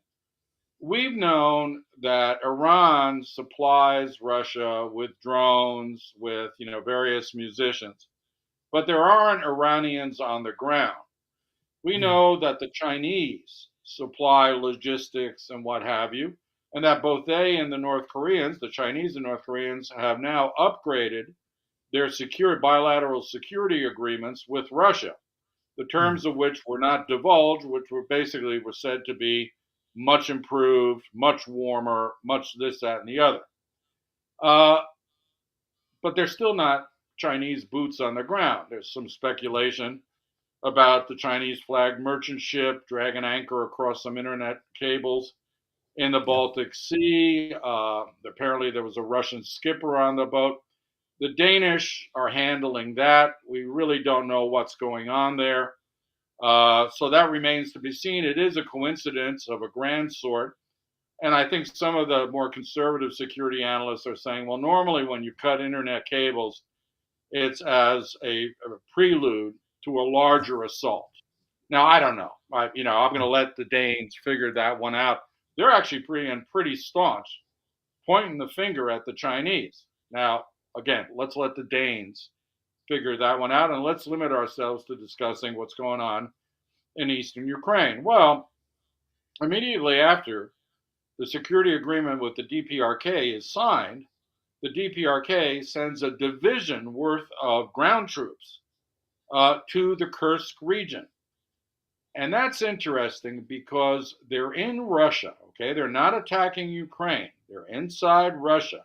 We've known that Iran supplies Russia with drones, with various musicians, but there aren't Iranians on the ground. We know that the Chinese supply logistics and what have you, and that both they and the North Koreans, the Chinese and North Koreans, have now upgraded their bilateral security agreements with Russia, the terms of which were not divulged, which were said to be much improved, much warmer, much this, that, and the other. But they're still not Chinese boots on the ground. There's some speculation about the Chinese flagged merchant ship dragging anchor across some internet cables in the Baltic Sea. Apparently, there was a Russian skipper on the boat. The Danish are handling that. We really don't know what's going on there. So that remains to be seen. It is a coincidence of a grand sort. And I think some of the more conservative security analysts are saying, well, normally when you cut internet cables, it's as a prelude to a larger assault. Now, I don't know. I'm going to let the Danes figure that one out. They're actually pretty staunch, pointing the finger at the Chinese. Now, again, let's let the Danes figure that one out, and let's limit ourselves to discussing what's going on in eastern Ukraine. Well, immediately after the security agreement with the DPRK is signed, the DPRK sends a division worth of ground troops to the Kursk region. And that's interesting because they're in Russia, okay? They're not attacking Ukraine. They're inside Russia.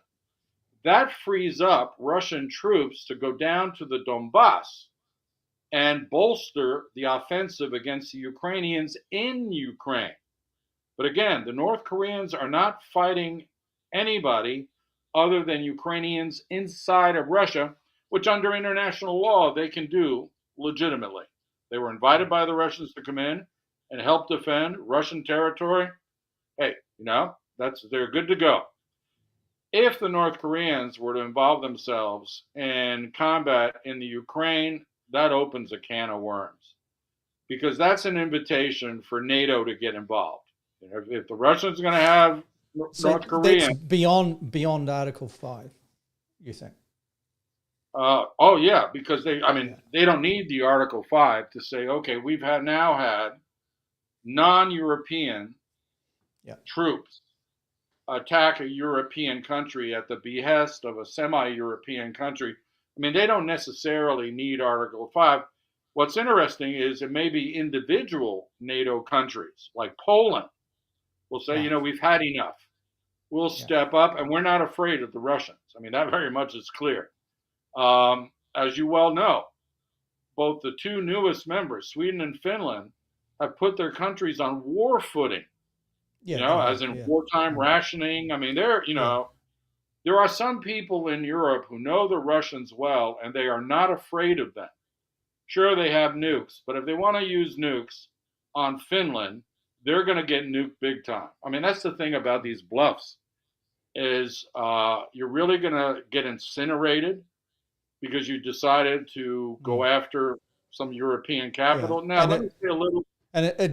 That frees up Russian troops to go down to the Donbass and bolster the offensive against the Ukrainians in Ukraine. But again, the North Koreans are not fighting anybody other than Ukrainians inside of Russia, which under international law they can do legitimately. They were invited by the Russians to come in. and help defend Russian territory, hey, they're good to go. If the North Koreans were to involve themselves in combat in the Ukraine, that opens a can of worms because that's an invitation for NATO to get involved. If the Russians are going to have So North that's Korea, beyond Article 5, you think? oh yeah, because Yeah. they don't need the Article 5 to say, okay, we've now had non-European Yeah. troops attack a European country at the behest of a semi-European country. They don't necessarily need Article 5. What's interesting is it may be individual NATO countries like Poland will say, Right. we've had enough. We'll Yeah. step up, and we're not afraid of the Russians. That very much is clear. As you well know, both the two newest members, Sweden and Finland, have put their countries on war footing, Yeah, they as have. in Yeah. wartime rationing. Yeah. There are some people in Europe who know the Russians well, and they are not afraid of them. Sure, they have nukes, but if they want to use nukes on Finland, they're going to get nuked big time. That's the thing about these bluffs is you're really going to get incinerated because you decided to go Mm. after some European Yeah. capital. Now, And let me say a little.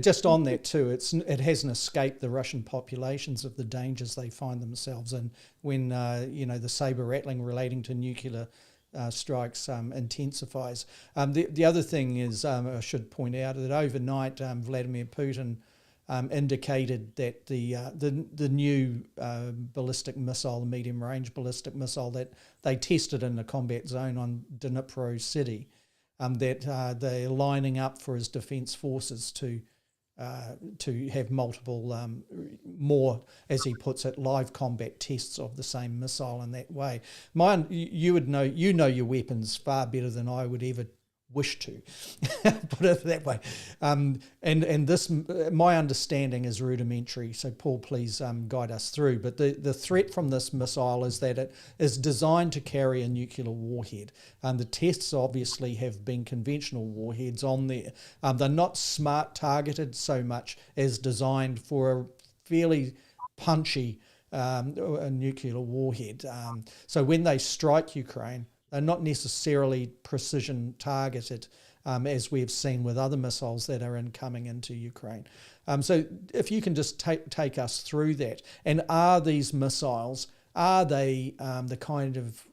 just on that too, it hasn't escaped the Russian populations of the dangers they find themselves in when the saber rattling relating to nuclear strikes intensifies. The other thing is I should point out that overnight Vladimir Putin indicated that the new ballistic missile, the medium range ballistic missile that they tested in the combat zone on Dnipro city, that they're lining up for his defence forces to have multiple, more, as he puts it, live combat tests of the same missile in that way. You would know, your weapons far better than I would ever wish to, put it that way. And this, my understanding is rudimentary. So Paul, please guide us through. But the threat from this missile is that it is designed to carry a nuclear warhead. The tests obviously have been conventional warheads on there. They're not smart targeted so much as designed for a fairly punchy a nuclear warhead. So when they strike Ukraine, they're not necessarily precision targeted, as we've seen with other missiles that are coming into Ukraine. So if you can just take us through that. And are these missiles, are they the kind of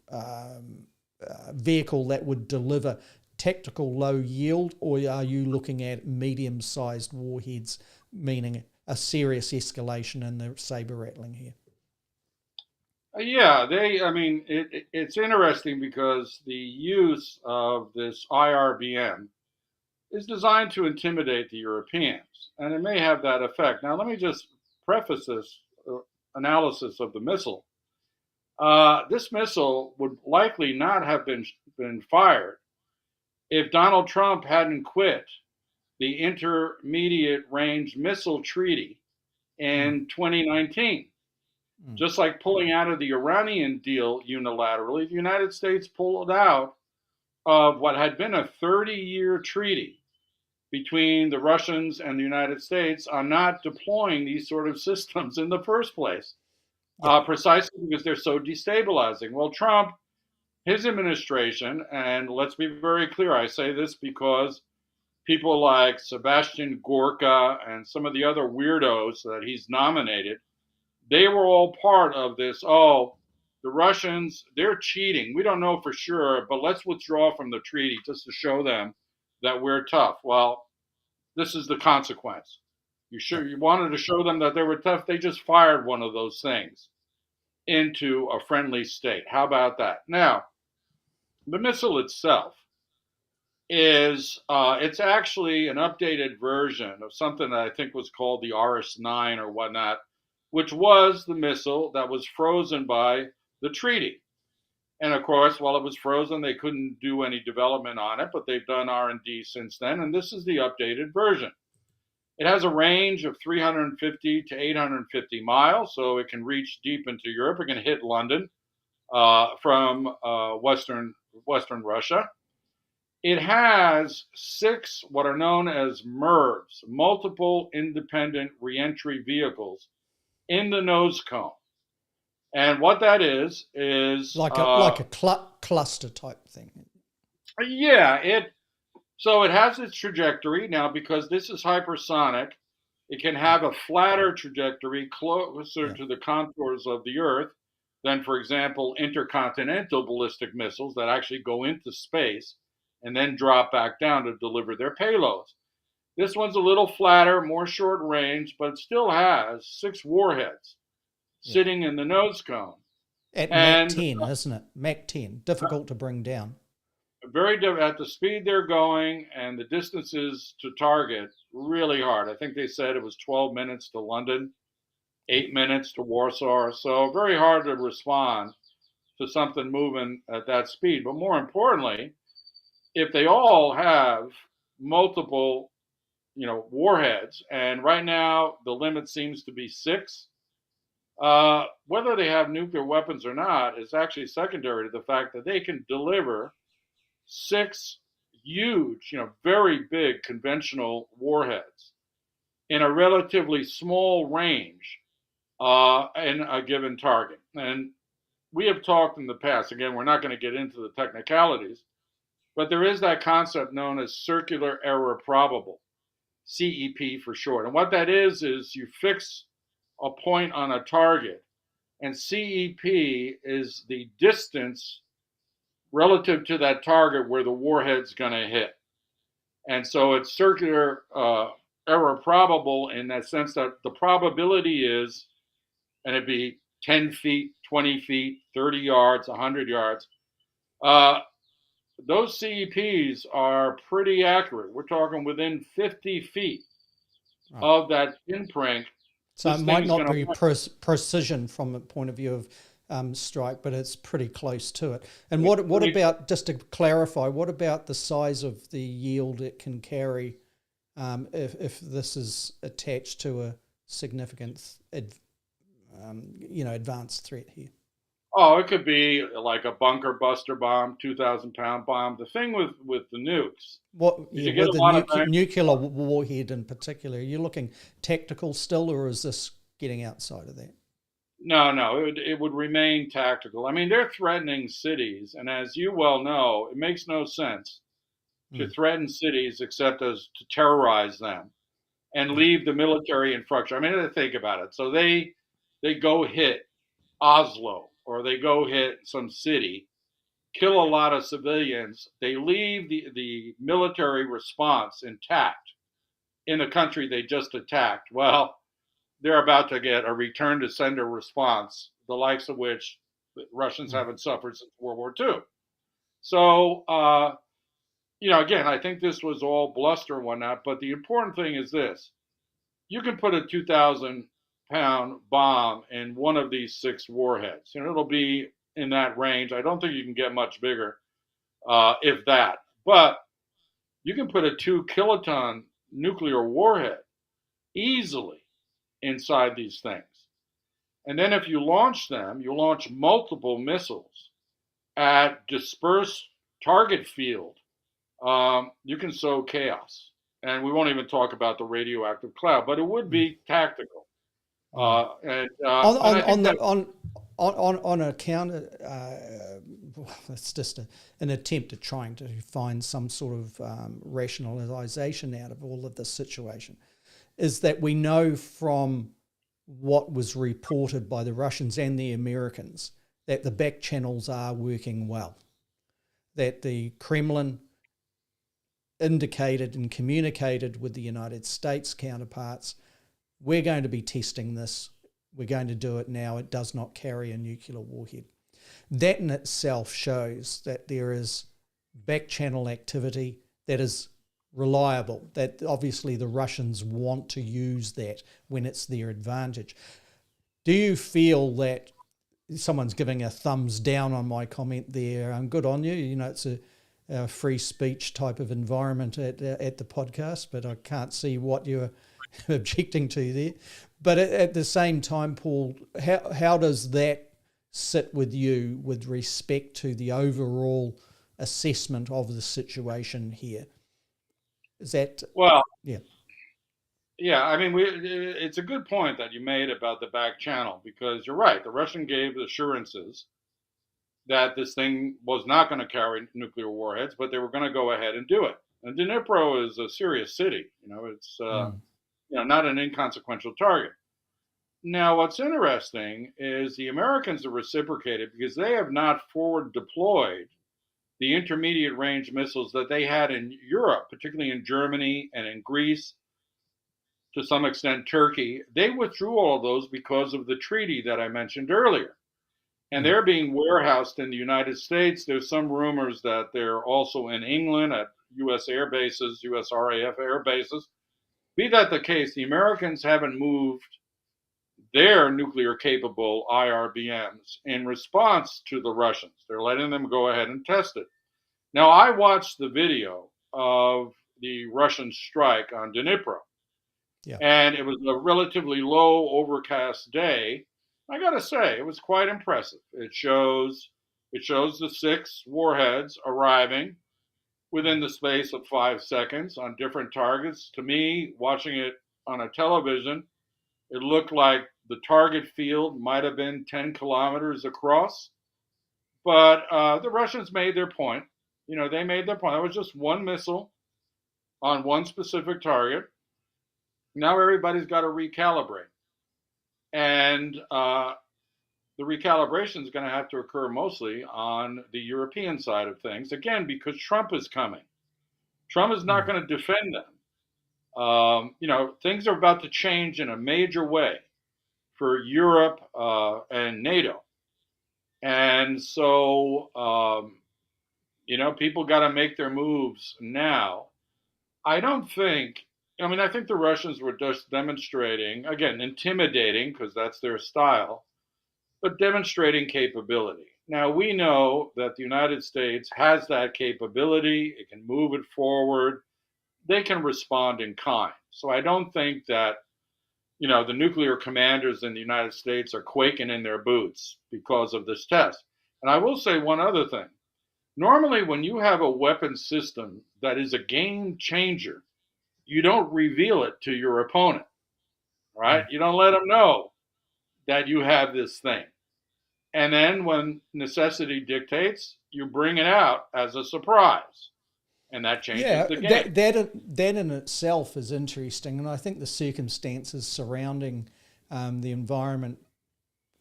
vehicle that would deliver tactical low yield, or are you looking at medium-sized warheads, meaning a serious escalation in the saber rattling here? Yeah, it's interesting because the use of this IRBM is designed to intimidate the Europeans, and it may have that effect. Now, let me just preface this analysis of the missile. This missile would likely not have been fired if Donald Trump hadn't quit the Intermediate Range Missile Treaty in 2019. Just like pulling out of the Iranian deal unilaterally, the United States pulled out of what had been a 30-year treaty between the Russians and the United States on not deploying these sort of systems in the first place, precisely because they're so destabilizing. Well, Trump, his administration, and let's be very clear, I say this because people like Sebastian Gorka and some of the other weirdos that he's nominated, they were all part of this. Oh, the Russians, they're cheating. We don't know for sure, but let's withdraw from the treaty just to show them that we're tough. Well, this is the consequence. You wanted to show them that they were tough. They just fired one of those things into a friendly state. How about that? Now, the missile itself it's actually an updated version of something that I think was called the RS-9 or whatnot, which was the missile that was frozen by the treaty. And of course, while it was frozen, they couldn't do any development on it, but they've done R&D since then, and this is the updated version. It has a range of 350 to 850 miles, so it can reach deep into Europe. It can hit London from western Russia. It has 6 what are known as MIRVs, multiple independent reentry vehicles, in the nose cone. And what that is like a cluster type thing. yeah, it has its trajectory now because this is hypersonic. It can have a flatter trajectory closer to the contours of the Earth than, for example, intercontinental ballistic missiles that actually go into space and then drop back down to deliver their payloads. This one's a little flatter, more short range, but it still has 6 warheads sitting in the nose cone. At Mach And 10, isn't it? Mach 10, difficult to bring down. at the speed they're going and the distances to target, really hard. I think they said it was 12 minutes to London, 8 minutes to Warsaw. So very hard to respond to something moving at that speed. But more importantly, if they all have multiple, warheads, and right now the limit seems to be 6. Whether they have nuclear weapons or not is actually secondary to the fact that they can deliver 6 huge, very big conventional warheads in a relatively small range in a given target. And we have talked in the past, again, we're not going to get into the technicalities, but there is that concept known as circular error probable, CEP for short. And what that is you fix a point on a target, and CEP is the distance relative to that target where the warhead's going to hit. And so it's circular error probable in that sense that the probability is, and it'd be 10 feet, 20 feet, 30 yards, 100 yards. Those CEPs are pretty accurate. We're talking within 50 feet of that pinprick. So it might not be precision from a point of view of strike, but it's pretty close to it. And what about, just to clarify, what about the size of the yield it can carry if this is attached to a significant, advanced threat here? Oh, it could be like a bunker buster bomb, 2,000-pound bomb. The thing with the nukes, with the nuclear warhead in particular, are you looking tactical still, or is this getting outside of that? No, it would remain tactical. I mean, they're threatening cities, and as you well know, it makes no sense to threaten cities except as to terrorize them and leave the military infrastructure. I mean, think about it. So they go hit Oslo, or they go hit some city, kill a lot of civilians. They leave the military response intact in the country they just attacked. Well, they're about to get a return to sender response, the likes of which the Russians haven't suffered since World War II. So, again, I think this was all bluster and whatnot, but the important thing is this. You can put a 2,000-pound bomb in one of these 6 warheads. It'll be in that range. I don't think you can get much bigger, if that. But you can put a 2-kiloton nuclear warhead easily inside these things. And then if you launch them, you launch multiple missiles at dispersed target field, you can sow chaos. And we won't even talk about the radioactive cloud, but it would be tactical. On account, it's just an attempt at trying to find some sort of rationalization out of all of this situation, is that we know from what was reported by the Russians and the Americans that the back channels are working well, that the Kremlin indicated and communicated with the United States counterparts, we're going to be testing this, we're going to do it now, it does not carry a nuclear warhead. That in itself shows that there is back channel activity that is reliable, that obviously the Russians want to use that when it's their advantage. Do you feel that someone's giving a thumbs down on my comment there? Good on you. It's a free speech type of environment at the podcast, but I can't see what you're objecting to there. But at the same time, Paul, how does that sit with you with respect to the overall assessment of the situation here. Is that, Well, yeah. yeah, I mean, it's a good point that you made about the back channel, because you're right. The Russian gave assurances that this thing was not going to carry nuclear warheads, but they were going to go ahead and do it. And Dnipro is a serious city. It's not an inconsequential target. Now, what's interesting is the Americans have reciprocated because they have not forward deployed the intermediate range missiles that they had in Europe, particularly in Germany and in Greece, to some extent Turkey. They withdrew all of those because of the treaty that I mentioned earlier. And they're being warehoused in the United States. There's some rumors that they're also in England at U.S. air bases, U.S. RAF air bases. Be that the case, the Americans haven't moved their nuclear capable IRBMs in response to the Russians. They're letting them go ahead and test it. Now, I watched the video of the Russian strike on Dnipro, and it was a relatively low, overcast day. I got to say, it was quite impressive. It shows the 6 warheads arriving within the space of 5 seconds on different targets. To me, watching it on a television, it looked like the target field might have been 10 kilometers across. But the Russians made their point. They made their point. It was just one missile on one specific target. Now everybody's got to recalibrate. And the recalibration is going to have to occur mostly on the European side of things, again, because Trump is coming. Trump is not going to defend them. Things are about to change in a major way for Europe and NATO. And so, people got to make their moves now. I think the Russians were just demonstrating, again, intimidating, because that's their style, but demonstrating capability. Now, we know that the United States has that capability. It can move it forward. They can respond in kind. So I don't think that, the nuclear commanders in the United States are quaking in their boots because of this test. And I will say one other thing. Normally, when you have a weapon system that is a game changer, you don't reveal it to your opponent, right? You don't let them know that you have this thing. And then when necessity dictates, you bring it out as a surprise. And that changes the game. That in itself is interesting. And I think the circumstances surrounding the environment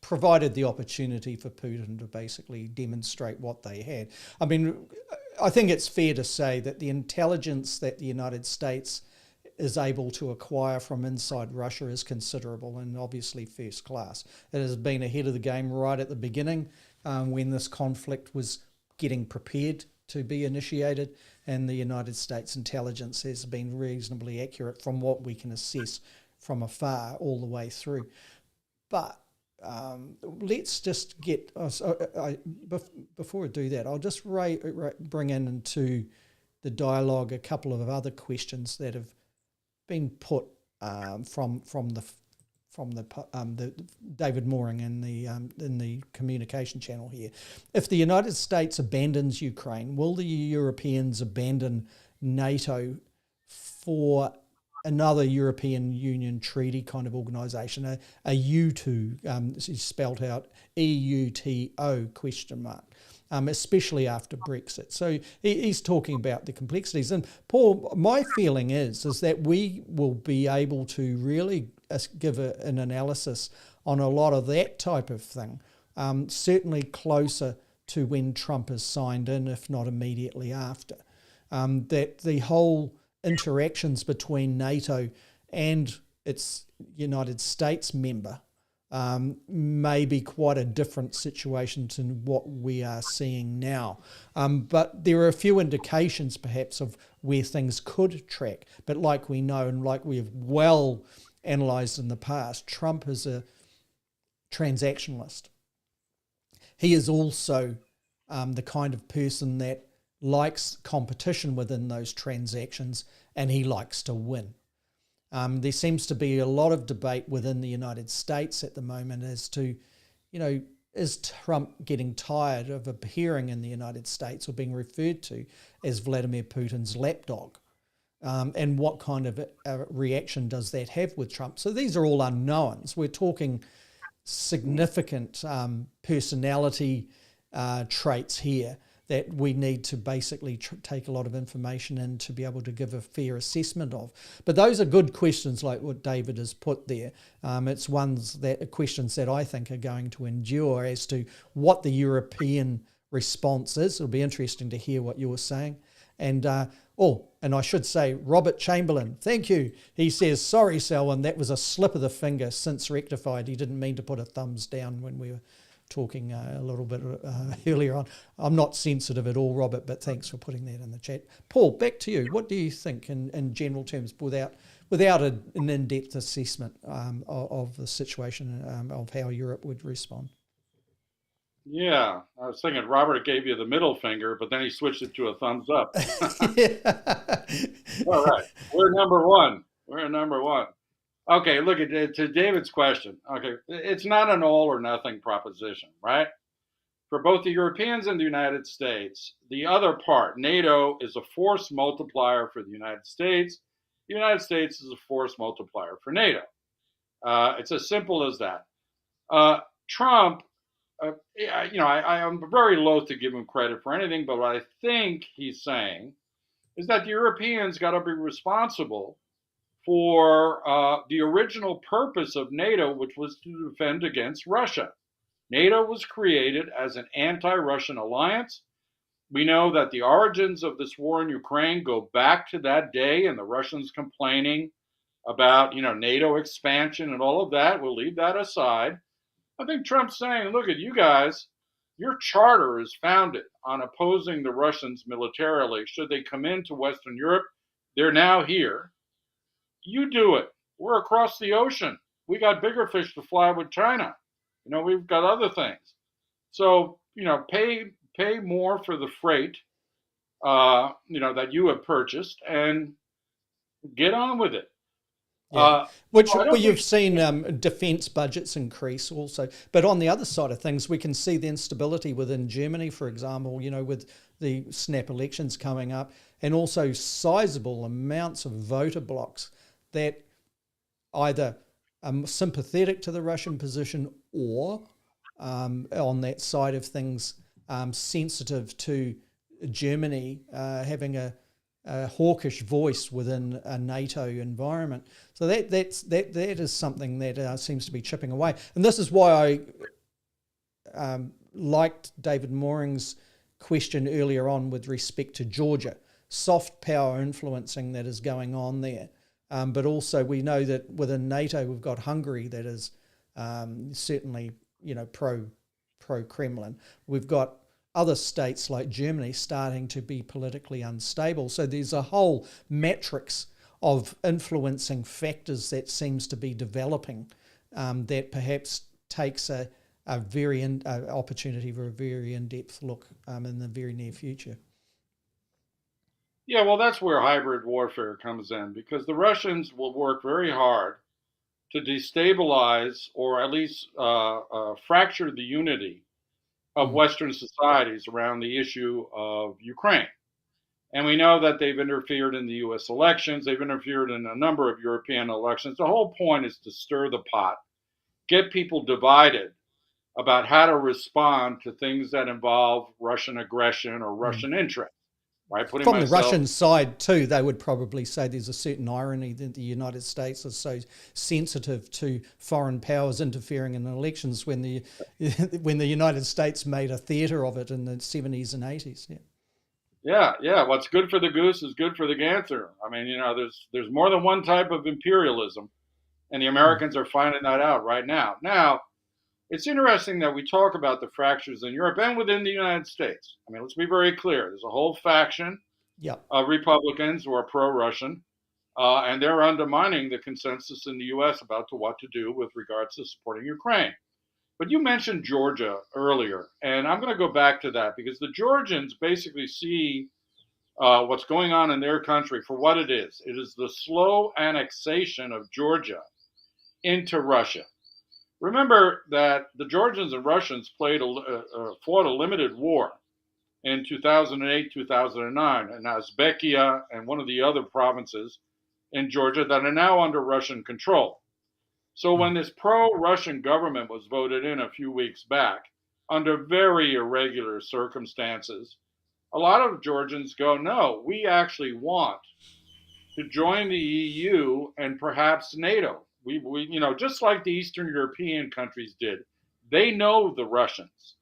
provided the opportunity for Putin to basically demonstrate what they had. I mean, I think it's fair to say that the intelligence that the United States is able to acquire from inside Russia is considerable and obviously first class. It has been ahead of the game right at the beginning when this conflict was getting prepared to be initiated, and the United States intelligence has been reasonably accurate from what we can assess from afar all the way through. But let's just get, before I do that, I'll just bring into the dialogue a couple of other questions that have been put from the David Mooring in the communication channel here. If the United States abandons Ukraine, will the Europeans abandon NATO for another European Union treaty kind of organisation, a U2, spelt out EUTO question mark? Especially after Brexit. So he's talking about the complexities. And Paul, my feeling is that we will be able to really give an analysis on a lot of that type of thing, certainly closer to when Trump is signed in, if not immediately after. That the whole interactions between NATO and its United States member may be quite a different situation to what we are seeing now. But there are a few indications perhaps of where things could track. But like we know and like we have well analysed in the past, Trump is a transactionalist. He is also the kind of person that likes competition within those transactions, and he likes to win. There seems to be a lot of debate within the United States at the moment as to, is Trump getting tired of appearing in the United States or being referred to as Vladimir Putin's lapdog? And what kind of reaction does that have with Trump? So these are all unknowns. We're talking significant personality traits here that we need to basically take a lot of information in to be able to give a fair assessment of. But those are good questions like what David has put there. It's questions that I think are going to endure as to what the European response is. It'll be interesting to hear what you were saying. And and I should say, Robert Chamberlain, thank you. He says, sorry, Selwyn, that was a slip of the finger, since rectified. He didn't mean to put a thumbs down when we were talking a little bit earlier on. I'm not sensitive at all, Robert, but thanks for putting that in the chat. Paul, back to you. What do you think in general terms, without an in-depth assessment of the situation, of how Europe would respond? Yeah, I was thinking Robert gave you the middle finger, but then he switched it to a thumbs up. All right, we're number one. We're number one. Okay, look to David's question. Okay, it's not an all or nothing proposition, right? For both the Europeans and the United States, the other part, NATO, is a force multiplier for the United States. The United States is a force multiplier for NATO. It's as simple as that. Trump, I am very loath to give him credit for anything, but what I think he's saying is that the Europeans got to be responsible for the original purpose of NATO, which was to defend against Russia. NATO was created as an anti-Russian alliance. We know that the origins of this war in Ukraine go back to that day and the Russians complaining about, NATO expansion and all of that. We'll leave that aside. I think Trump's saying, look at you guys, your charter is founded on opposing the Russians militarily. Should they come into Western Europe, they're now here. You do it. We're across the ocean. We got bigger fish to fly with China. We've got other things. So, pay more for the freight, that you have purchased and get on with it. Yeah, you've seen defence budgets increase also. But on the other side of things, we can see the instability within Germany, for example, with the snap elections coming up, and also sizable amounts of voter blocks that either are sympathetic to the Russian position or on that side of things, sensitive to Germany having a hawkish voice within a NATO environment. So that is something that seems to be chipping away. And this is why I liked David Mooring's question earlier on with respect to Georgia. Soft power influencing that is going on there. But also we know that within NATO we've got Hungary that is certainly pro-Kremlin. We've got other states like Germany starting to be politically unstable. So there's a whole matrix of influencing factors that seems to be developing that perhaps takes a very opportunity for a very in-depth look in the very near future. Yeah, well, that's where hybrid warfare comes in, because the Russians will work very hard to destabilize or at least fracture the unity of Western societies around the issue of Ukraine. And we know that they've interfered in the US elections. They've interfered in a number of European elections. The whole point is to stir the pot, get people divided about how to respond to things that involve Russian aggression or Russian interest. Right? From the Russian side too, they would probably say there's a certain irony that the United States is so sensitive to foreign powers interfering in elections when the United States made a theatre of it in the 70s and 80s. Yeah. What's good for the goose is good for the gander. I mean, there's more than one type of imperialism, and the Americans are finding that out right now. Now, it's interesting that we talk about the fractures in Europe and within the United States. I mean, let's be very clear. There's a whole faction of Republicans who are pro-Russian, and they're undermining the consensus in the U.S. about what to do with regards to supporting Ukraine. But you mentioned Georgia earlier, and I'm going to go back to that because the Georgians basically see what's going on in their country for what it is. It is the slow annexation of Georgia into Russia. Remember that the Georgians and Russians fought a limited war in 2008, 2009, in Uzbekia and one of the other provinces in Georgia that are now under Russian control. So when this pro-Russian government was voted in a few weeks back, under very irregular circumstances, a lot of Georgians go, no, we actually want to join the EU and perhaps NATO. Just like the Eastern European countries did, they know the Russians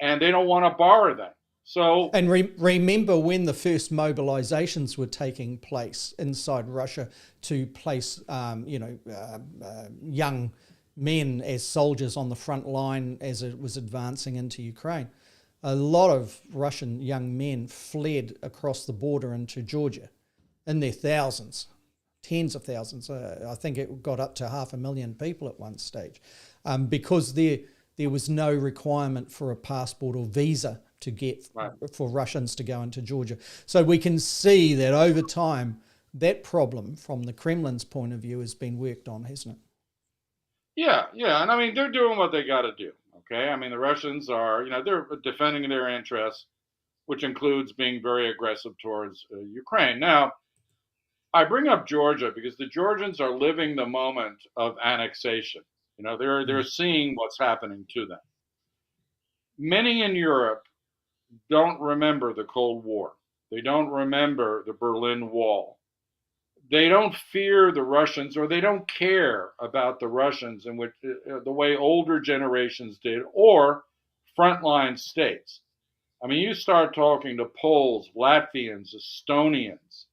and they don't want to borrow them. So, and remember when the first mobilizations were taking place inside Russia to place, young men as soldiers on the front line as it was advancing into Ukraine. A lot of Russian young men fled across the border into Georgia in their thousands, tens of thousands. I think it got up to 500,000 people at one stage, because there was no requirement for a passport or visa to get for Russians to go into Georgia. So we can see that over time, that problem from the Kremlin's point of view has been worked on, hasn't it? Yeah. And I mean, they're doing what they got to do. Okay. I mean, the Russians are, they're defending their interests, which includes being very aggressive towards Ukraine. Now, I bring up Georgia because the Georgians are living the moment of annexation. They're seeing what's happening to them. Many in Europe don't remember the Cold War. They don't remember the Berlin Wall. They don't fear the Russians, or they don't care about the Russians in which the way older generations did, or frontline states. I mean, you start talking to Poles, Latvians, Estonians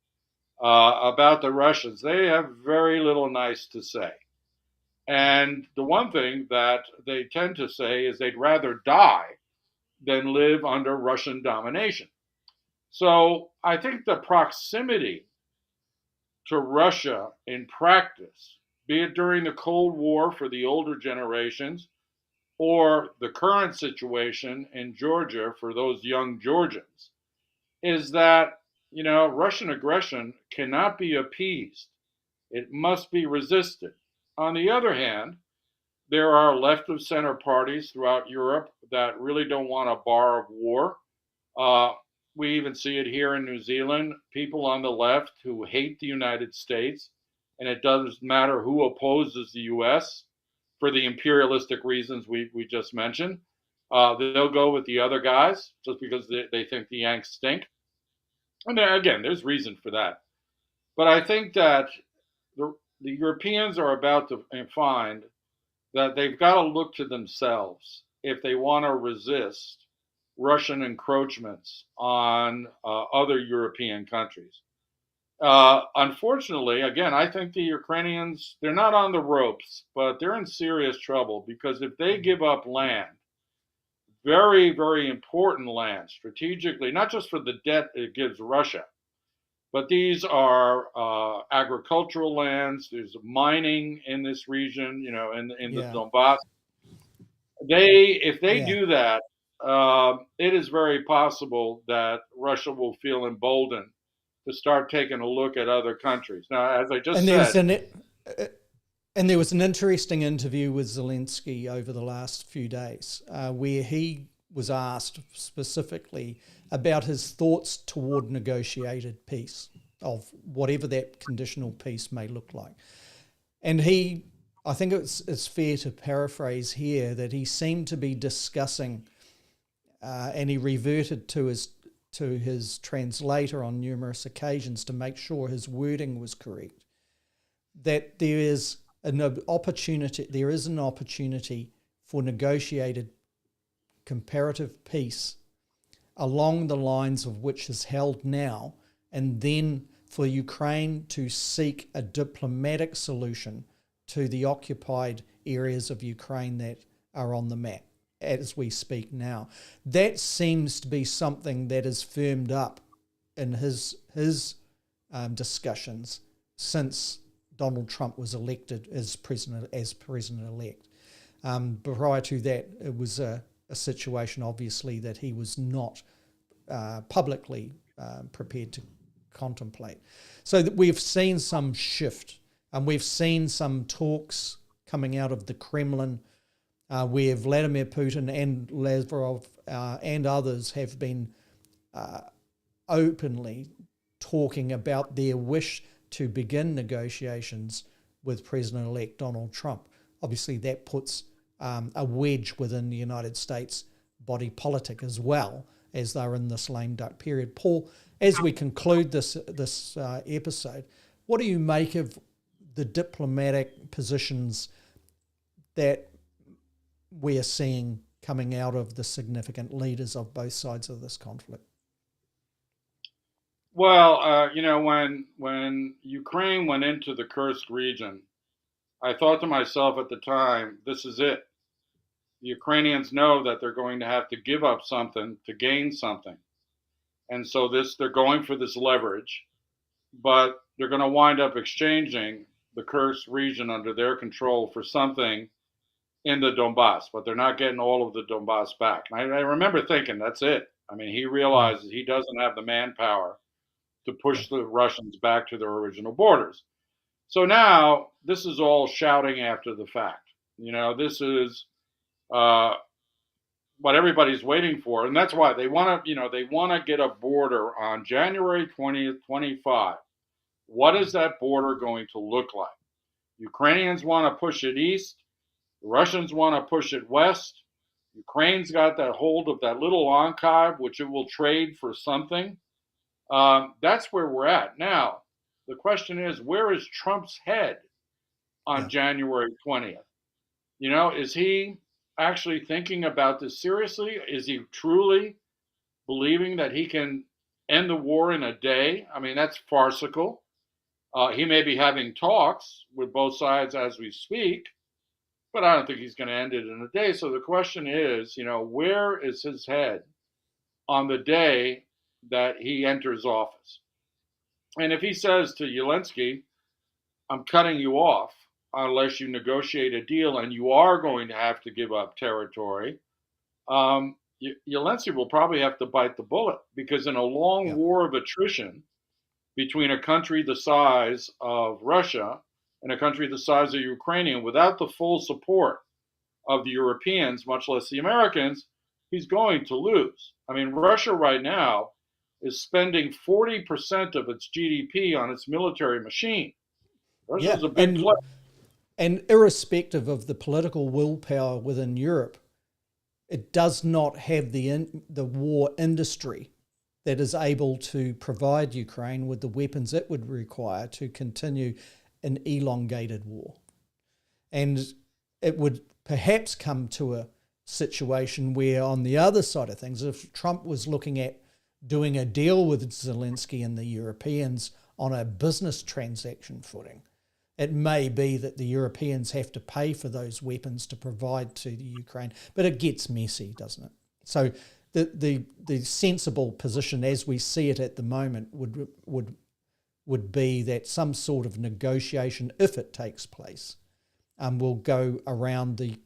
about the Russians, they have very little nice to say. And the one thing that they tend to say is they'd rather die than live under Russian domination. So I think the proximity to Russia in practice, be it during the Cold War for the older generations or the current situation in Georgia for those young Georgians, is that, Russian aggression cannot be appeased. It must be resisted. On the other hand, there are left of center parties throughout Europe that really don't want a bar of war. We even see it here in New Zealand, people on the left who hate the United States, and it doesn't matter who opposes the U.S. for the imperialistic reasons we just mentioned. They'll go with the other guys just because they think the Yanks stink. And again, there's reason for that. But I think that the Europeans are about to find that they've got to look to themselves if they want to resist Russian encroachments on other European countries. Unfortunately, again, I think the Ukrainians, they're not on the ropes, but they're in serious trouble because if they give up land, very, very important land strategically, not just for the debt it gives Russia, but these are agricultural lands. There's mining in this region, in the Donbass. If they do that, it is very possible that Russia will feel emboldened to start taking a look at other countries. Now, as I just said, and there was an interesting interview with Zelensky over the last few days where he was asked specifically about his thoughts toward negotiated peace, of whatever that conditional peace may look like. And I think it's fair to paraphrase here that he seemed to be discussing, and he reverted to his translator on numerous occasions to make sure his wording was correct, that there is an opportunity for negotiated comparative peace along the lines of which is held now, and then for Ukraine to seek a diplomatic solution to the occupied areas of Ukraine that are on the map as we speak now. That seems to be something that is firmed up in his discussions since Donald Trump was elected as president-elect. Prior to that, it was a situation, obviously, that he was not publicly prepared to contemplate. So that we've seen some shift, and we've seen some talks coming out of the Kremlin where Vladimir Putin and Lavrov and others have been openly talking about their wish to begin negotiations with President-elect Donald Trump. Obviously, that puts a wedge within the United States body politic as well, as they're in this lame duck period. Paul, as we conclude this episode, what do you make of the diplomatic positions that we're seeing coming out of the significant leaders of both sides of this conflict? Well, when Ukraine went into the Kursk region, I thought to myself at the time, this is it. The Ukrainians know that they're going to have to give up something to gain something. And so they're going for this leverage, but they're going to wind up exchanging the Kursk region under their control for something in the Donbass, but they're not getting all of the Donbass back. And I remember thinking, that's it. I mean, he realizes he doesn't have the manpower to push the Russians back to their original borders. So now this is all shouting after the fact. This is what everybody's waiting for, and that's why they want to get a border on January 20th, 25. What is that border going to look like? Ukrainians want to push it east. The Russians want to push it west. Ukraine's got that hold of that little enclave, which it will trade for something. That's where we're at. Now, the question is, where is Trump's head on January 20th? Is he actually thinking about this seriously? Is he truly believing that he can end the war in a day? I mean, that's farcical. He may be having talks with both sides as we speak, but I don't think he's going to end it in a day. So the question is, where is his head on the day that he enters office? And if he says to Zelensky, I'm cutting you off unless you negotiate a deal and you are going to have to give up territory, Zelensky will probably have to bite the bullet, because in a long war of attrition between a country the size of Russia and a country the size of Ukraine, without the full support of the Europeans, much less the Americans, he's going to lose. I mean, Russia right now is spending 40% of its GDP on its military machine. Russia's a big player. And irrespective of the political willpower within Europe, it does not have the war industry that is able to provide Ukraine with the weapons it would require to continue an elongated war. And it would perhaps come to a situation where, on the other side of things, if Trump was looking at doing a deal with Zelensky and the Europeans on a business transaction footing, it may be that the Europeans have to pay for those weapons to provide to the Ukraine. But it gets messy, doesn't it? So the sensible position as we see it at the moment would be that some sort of negotiation, if it takes place, will go around the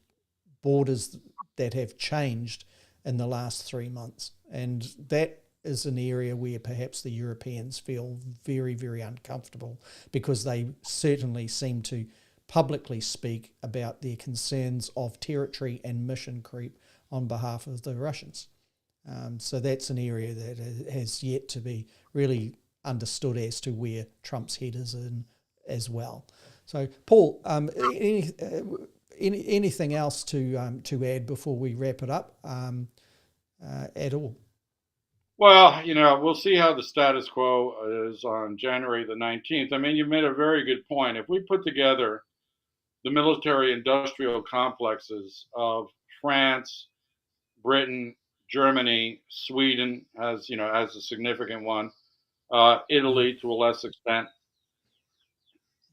borders that have changed in the last 3 months. And that is an area where perhaps the Europeans feel very, very uncomfortable, because they certainly seem to publicly speak about their concerns of territory and mission creep on behalf of the Russians. So that's an area that has yet to be really understood as to where Trump's head is in as well. So, Paul, anything else to add before we wrap it up at all? Well, we'll see how the status quo is on January the 19th. I mean, you made a very good point. If we put together the military-industrial complexes of France, Britain, Germany, Sweden as a significant one, Italy to a less extent,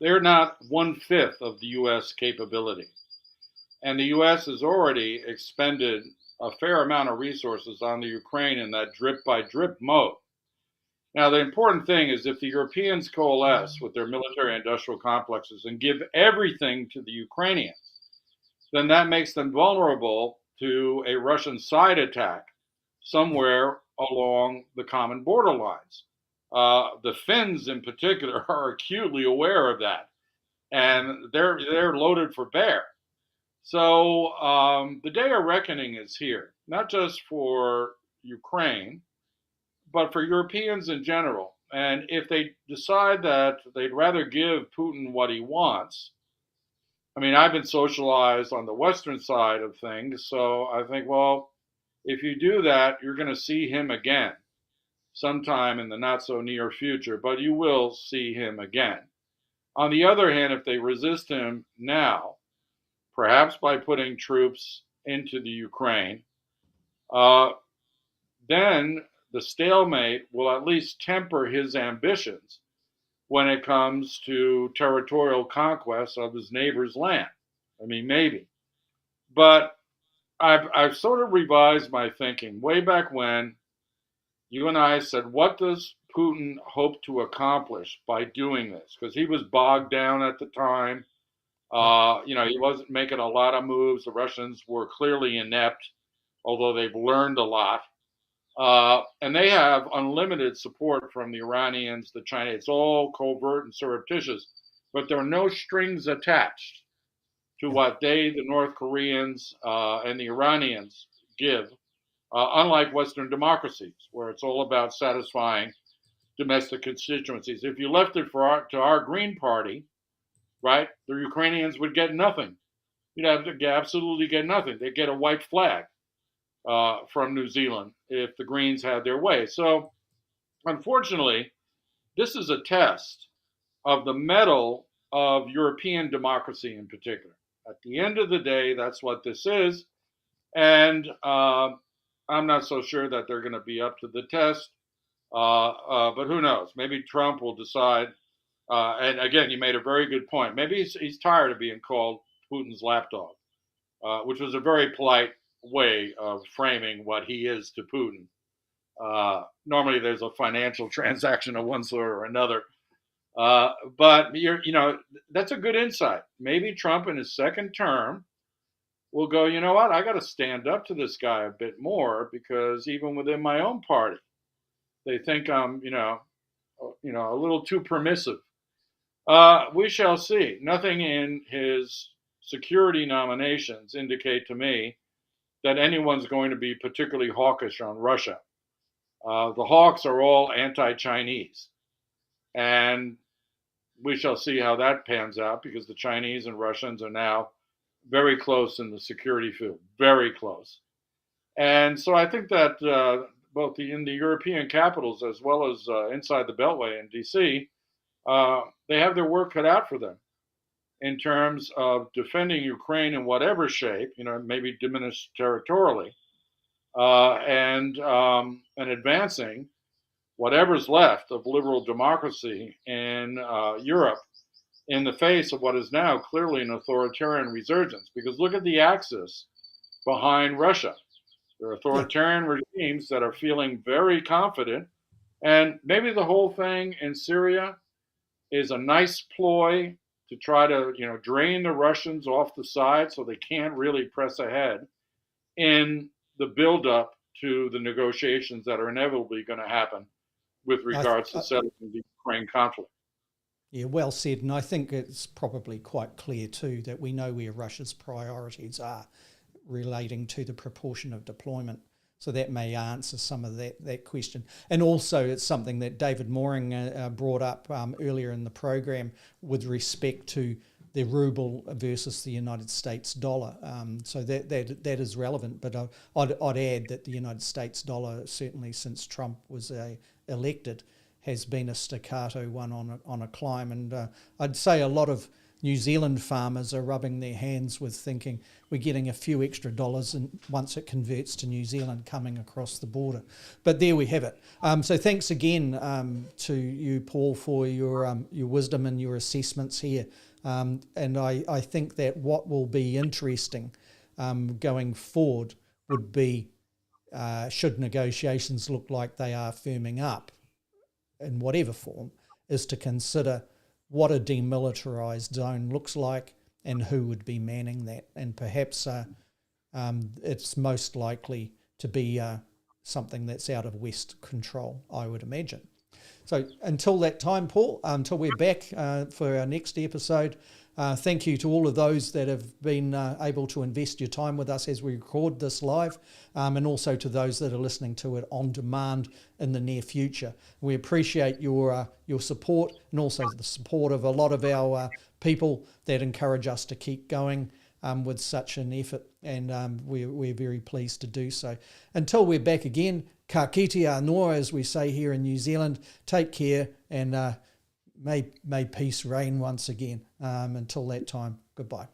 they're not 1/5 of the U.S. capability. And the U.S. has already expended a fair amount of resources on the Ukraine in that drip-by-drip mode. Now, the important thing is, if the Europeans coalesce with their military-industrial complexes and give everything to the Ukrainians, then that makes them vulnerable to a Russian side attack somewhere along the common border lines. The Finns, in particular, are acutely aware of that, and they're loaded for bear. So the day of reckoning is here, not just for Ukraine, but for Europeans in general. And if they decide that they'd rather give Putin what he wants, I mean, I've been socialized on the Western side of things, so I think, well, if you do that, you're going to see him again sometime in the not so near future, but you will see him again. On the other hand, if they resist him now, perhaps by putting troops into the Ukraine, uh, then the stalemate will at least temper his ambitions when it comes to territorial conquest of his neighbor's land. I mean, maybe. But I've sort of revised my thinking way back when you and I said, what does Putin hope to accomplish by doing this? Because he was bogged down at the time. Yep. He wasn't making a lot of moves. The Russians were clearly inept, although they've learned a lot. And they have unlimited support from the Iranians, the Chinese. It's all covert and surreptitious, but there are no strings attached to Yep. what the North Koreans and the Iranians give, unlike Western democracies, where it's all about satisfying domestic constituencies. If you left it to our Green Party, right, the Ukrainians would get nothing. You'd have to absolutely get nothing. They'd get a white flag from New Zealand if the Greens had their way. So, unfortunately, this is a test of the mettle of European democracy in particular. At the end of the day, that's what this is. And I'm not so sure that they're going to be up to the test. But who knows? Maybe Trump will decide. And again, you made a very good point. Maybe he's tired of being called Putin's lapdog, which was a very polite way of framing what he is to Putin. Normally, there's a financial transaction of one sort or another. But that's a good insight. Maybe Trump in his second term will go, you know what? I got to stand up to this guy a bit more because even within my own party, they think I'm, a little too permissive. We shall see. Nothing in his security nominations indicate to me that anyone's going to be particularly hawkish on Russia. The hawks are all anti-Chinese, and we shall see how that pans out because the Chinese and Russians are now very close in the security field, very close. And so I think that both in the European capitals as well as inside the Beltway in D.C., they have their work cut out for them in terms of defending Ukraine in whatever shape, maybe diminished territorially, and advancing whatever's left of liberal democracy in Europe in the face of what is now clearly an authoritarian resurgence. Because look at the axis behind Russia. There are Yeah. authoritarian regimes that are feeling very confident. And maybe the whole thing in Syria is a nice ploy to try to, drain the Russians off the side so they can't really press ahead in the buildup to the negotiations that are inevitably going to happen with I, regards to I, settling the Ukraine conflict. yeah, well said. And I think it's probably quite clear too that we know where Russia's priorities are relating to the proportion of deployment. So that may answer some of that question. And also it's something that David Mooring brought up earlier in the program with respect to the ruble versus the United States dollar. So that is relevant. But I'd add that the United States dollar, certainly since Trump was elected, has been a staccato one on a climb. And I'd say a lot of New Zealand farmers are rubbing their hands with thinking we're getting a few extra dollars and once it converts to New Zealand coming across the border. But there we have it. So thanks again to you, Paul, for your wisdom and your assessments here. And I think that what will be interesting going forward would be should negotiations look like they are firming up in whatever form, is to consider what a demilitarized zone looks like and who would be manning that. And perhaps it's most likely to be something that's out of West control, I would imagine. So until that time, Paul, until we're back for our next episode, Thank you to all of those that have been able to invest your time with us as we record this live, and also to those that are listening to it on demand in the near future. We appreciate your support, and also the support of a lot of our people that encourage us to keep going with such an effort, and we're very pleased to do so. Until we're back again, ka kite anō, as we say here in New Zealand, take care, and may peace reign once again. Until that time, goodbye.